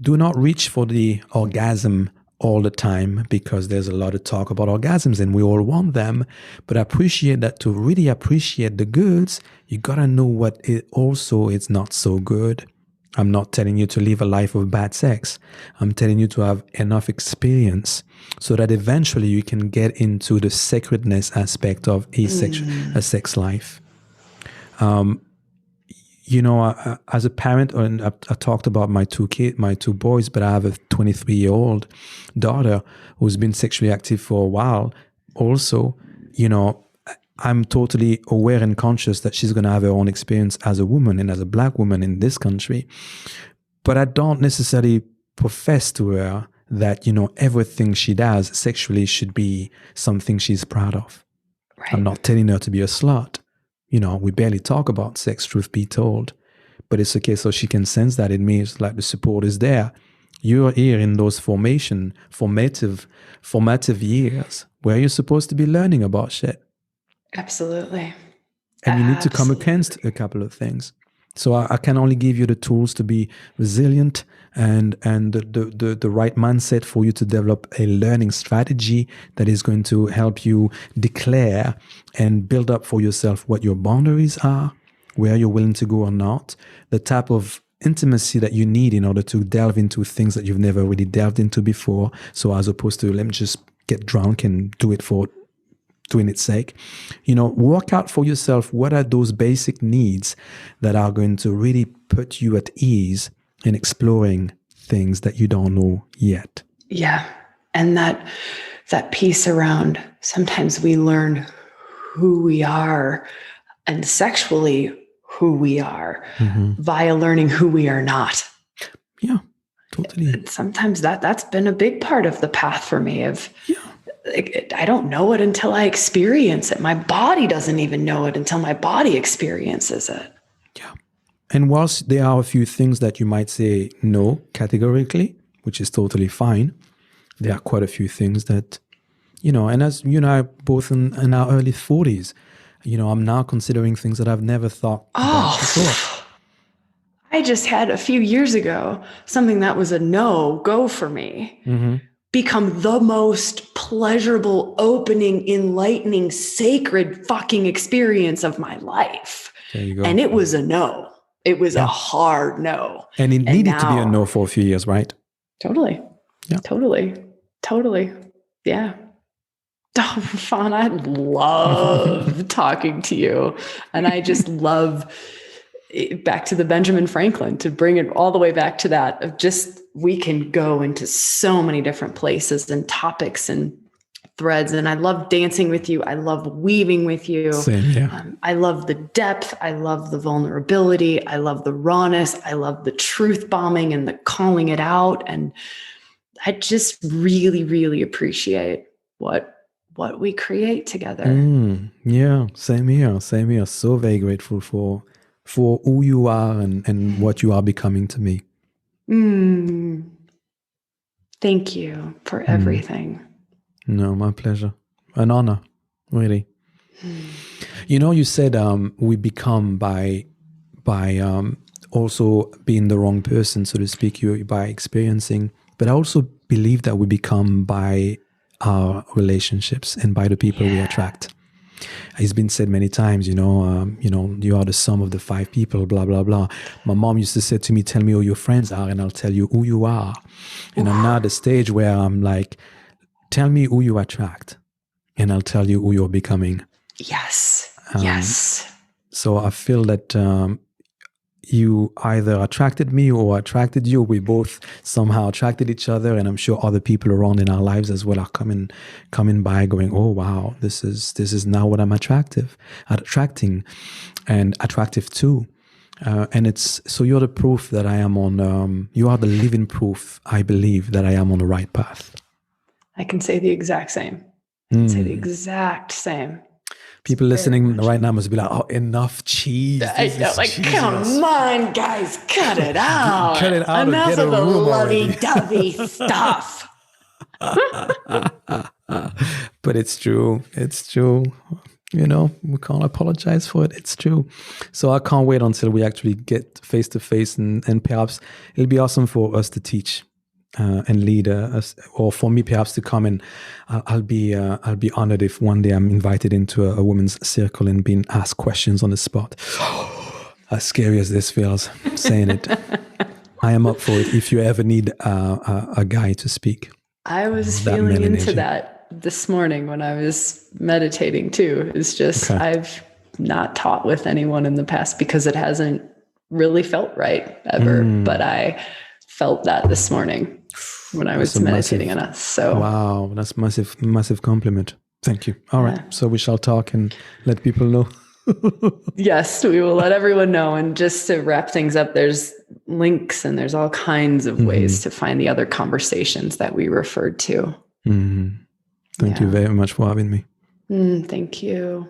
Do not reach for the orgasm all the time, because there's a lot of talk about orgasms and we all want them, but appreciate that. To really appreciate the goods, you gotta know what it also is not so good. I'm not telling you to live a life of bad sex. I'm telling you to have enough experience so that eventually you can get into the sacredness aspect of a sex life. You know, as a parent, and I talked about my two boys, but I have a 23-year-old daughter who's been sexually active for a while. Also, you know, I'm totally aware and conscious that she's going to have her own experience as a woman and as a Black woman in this country. But I don't necessarily profess to her that, you know, everything she does sexually should be something she's proud of. Right. I'm not telling her to be a slut. You know, we barely talk about sex, truth be told. But it's okay, so she can sense that in me. It's like the support is there. You're here in those formative years where you're supposed to be learning about shit.
Absolutely.
And you need to come against a couple of things. So I can only give you the tools to be resilient and the right mindset for you to develop a learning strategy that is going to help you declare and build up for yourself what your boundaries are, where you're willing to go or not, the type of intimacy that you need in order to delve into things that you've never really delved into before. So as opposed to, let me just get drunk and do it for doing its sake. Work out for yourself what are those basic needs that are going to really put you at ease in exploring things that you don't know yet.
Yeah. And that piece around sometimes we learn who we are and sexually who we are via learning who we are not.
Yeah, totally.
And sometimes that's been a big part of the path for me I don't know it until I experience it. My body doesn't even know it until my body experiences it.
Yeah. And whilst there are a few things that you might say no categorically, which is totally fine, there are quite a few things that, and as you and I both in our early 40s, I'm now considering things that I've never thought about before.
I just had a few years ago, something that was a no-go for me, become the most pleasurable, opening, enlightening, sacred fucking experience of my life.
There you go.
And it was a no. It was a hard no.
And it needed to be a no for a few years, right?
Totally. Yeah. Totally. Yeah. Oh, Raphan, I love talking to you. And I just love back to the Benjamin Franklin, to bring it all the way back to that of just, we can go into so many different places and topics and threads. And I love dancing with you. I love weaving with you.
Same, yeah.
I love the depth. I love the vulnerability. I love the rawness. I love the truth bombing and the calling it out. And I just really, really appreciate what we create together.
Yeah, same here. So very grateful for who you are and what you are becoming to me.
Thank you for everything.
No, my pleasure. An honor, really. You said we become by also being the wrong person, so to speak, by experiencing. But I also believe that we become by our relationships and by the people we attract. It's been said many times, you are the sum of the 5 people, blah, blah, blah. My mom used to say to me, tell me who your friends are and I'll tell you who you are. And I'm now at the stage where I'm like, tell me who you attract and I'll tell you who you're becoming.
Yes.
So I feel that you either attracted me or attracted you. We both somehow attracted each other, and I'm sure other people around in our lives as well are coming by, going, "Oh wow, this is now what I'm attracting, and attractive to." And it's so you're the proof that I am on. You are the living proof, I believe, that I am on the right path.
I can say the exact same.
People listening right now must be like, "Oh, enough cheese."
I know, like, come on, guys, cut it out.
Cut it out.
Enough of the lovey-dovey stuff.
But it's true. We can't apologize for it. It's true. So I can't wait until we actually get face to face, and perhaps it'll be awesome for us to teach and lead us, or for me perhaps to come, and I'll be honored if one day I'm invited into a women's circle and being asked questions on the spot. As scary as this feels, saying it, I am up for it. If you ever need a guy to speak,
I was feeling into that this morning when I was meditating too. It's just I've not taught with anyone in the past because it hasn't really felt right ever, but I felt that this morning when I was meditating on us. So
wow, that's massive compliment. Thank you. All right, so we shall talk and let people know.
Yes, we will let everyone know. And just to wrap things up, there's links and there's all kinds of ways to find the other conversations that we referred to.
Thank you very much for having me.
Thank you.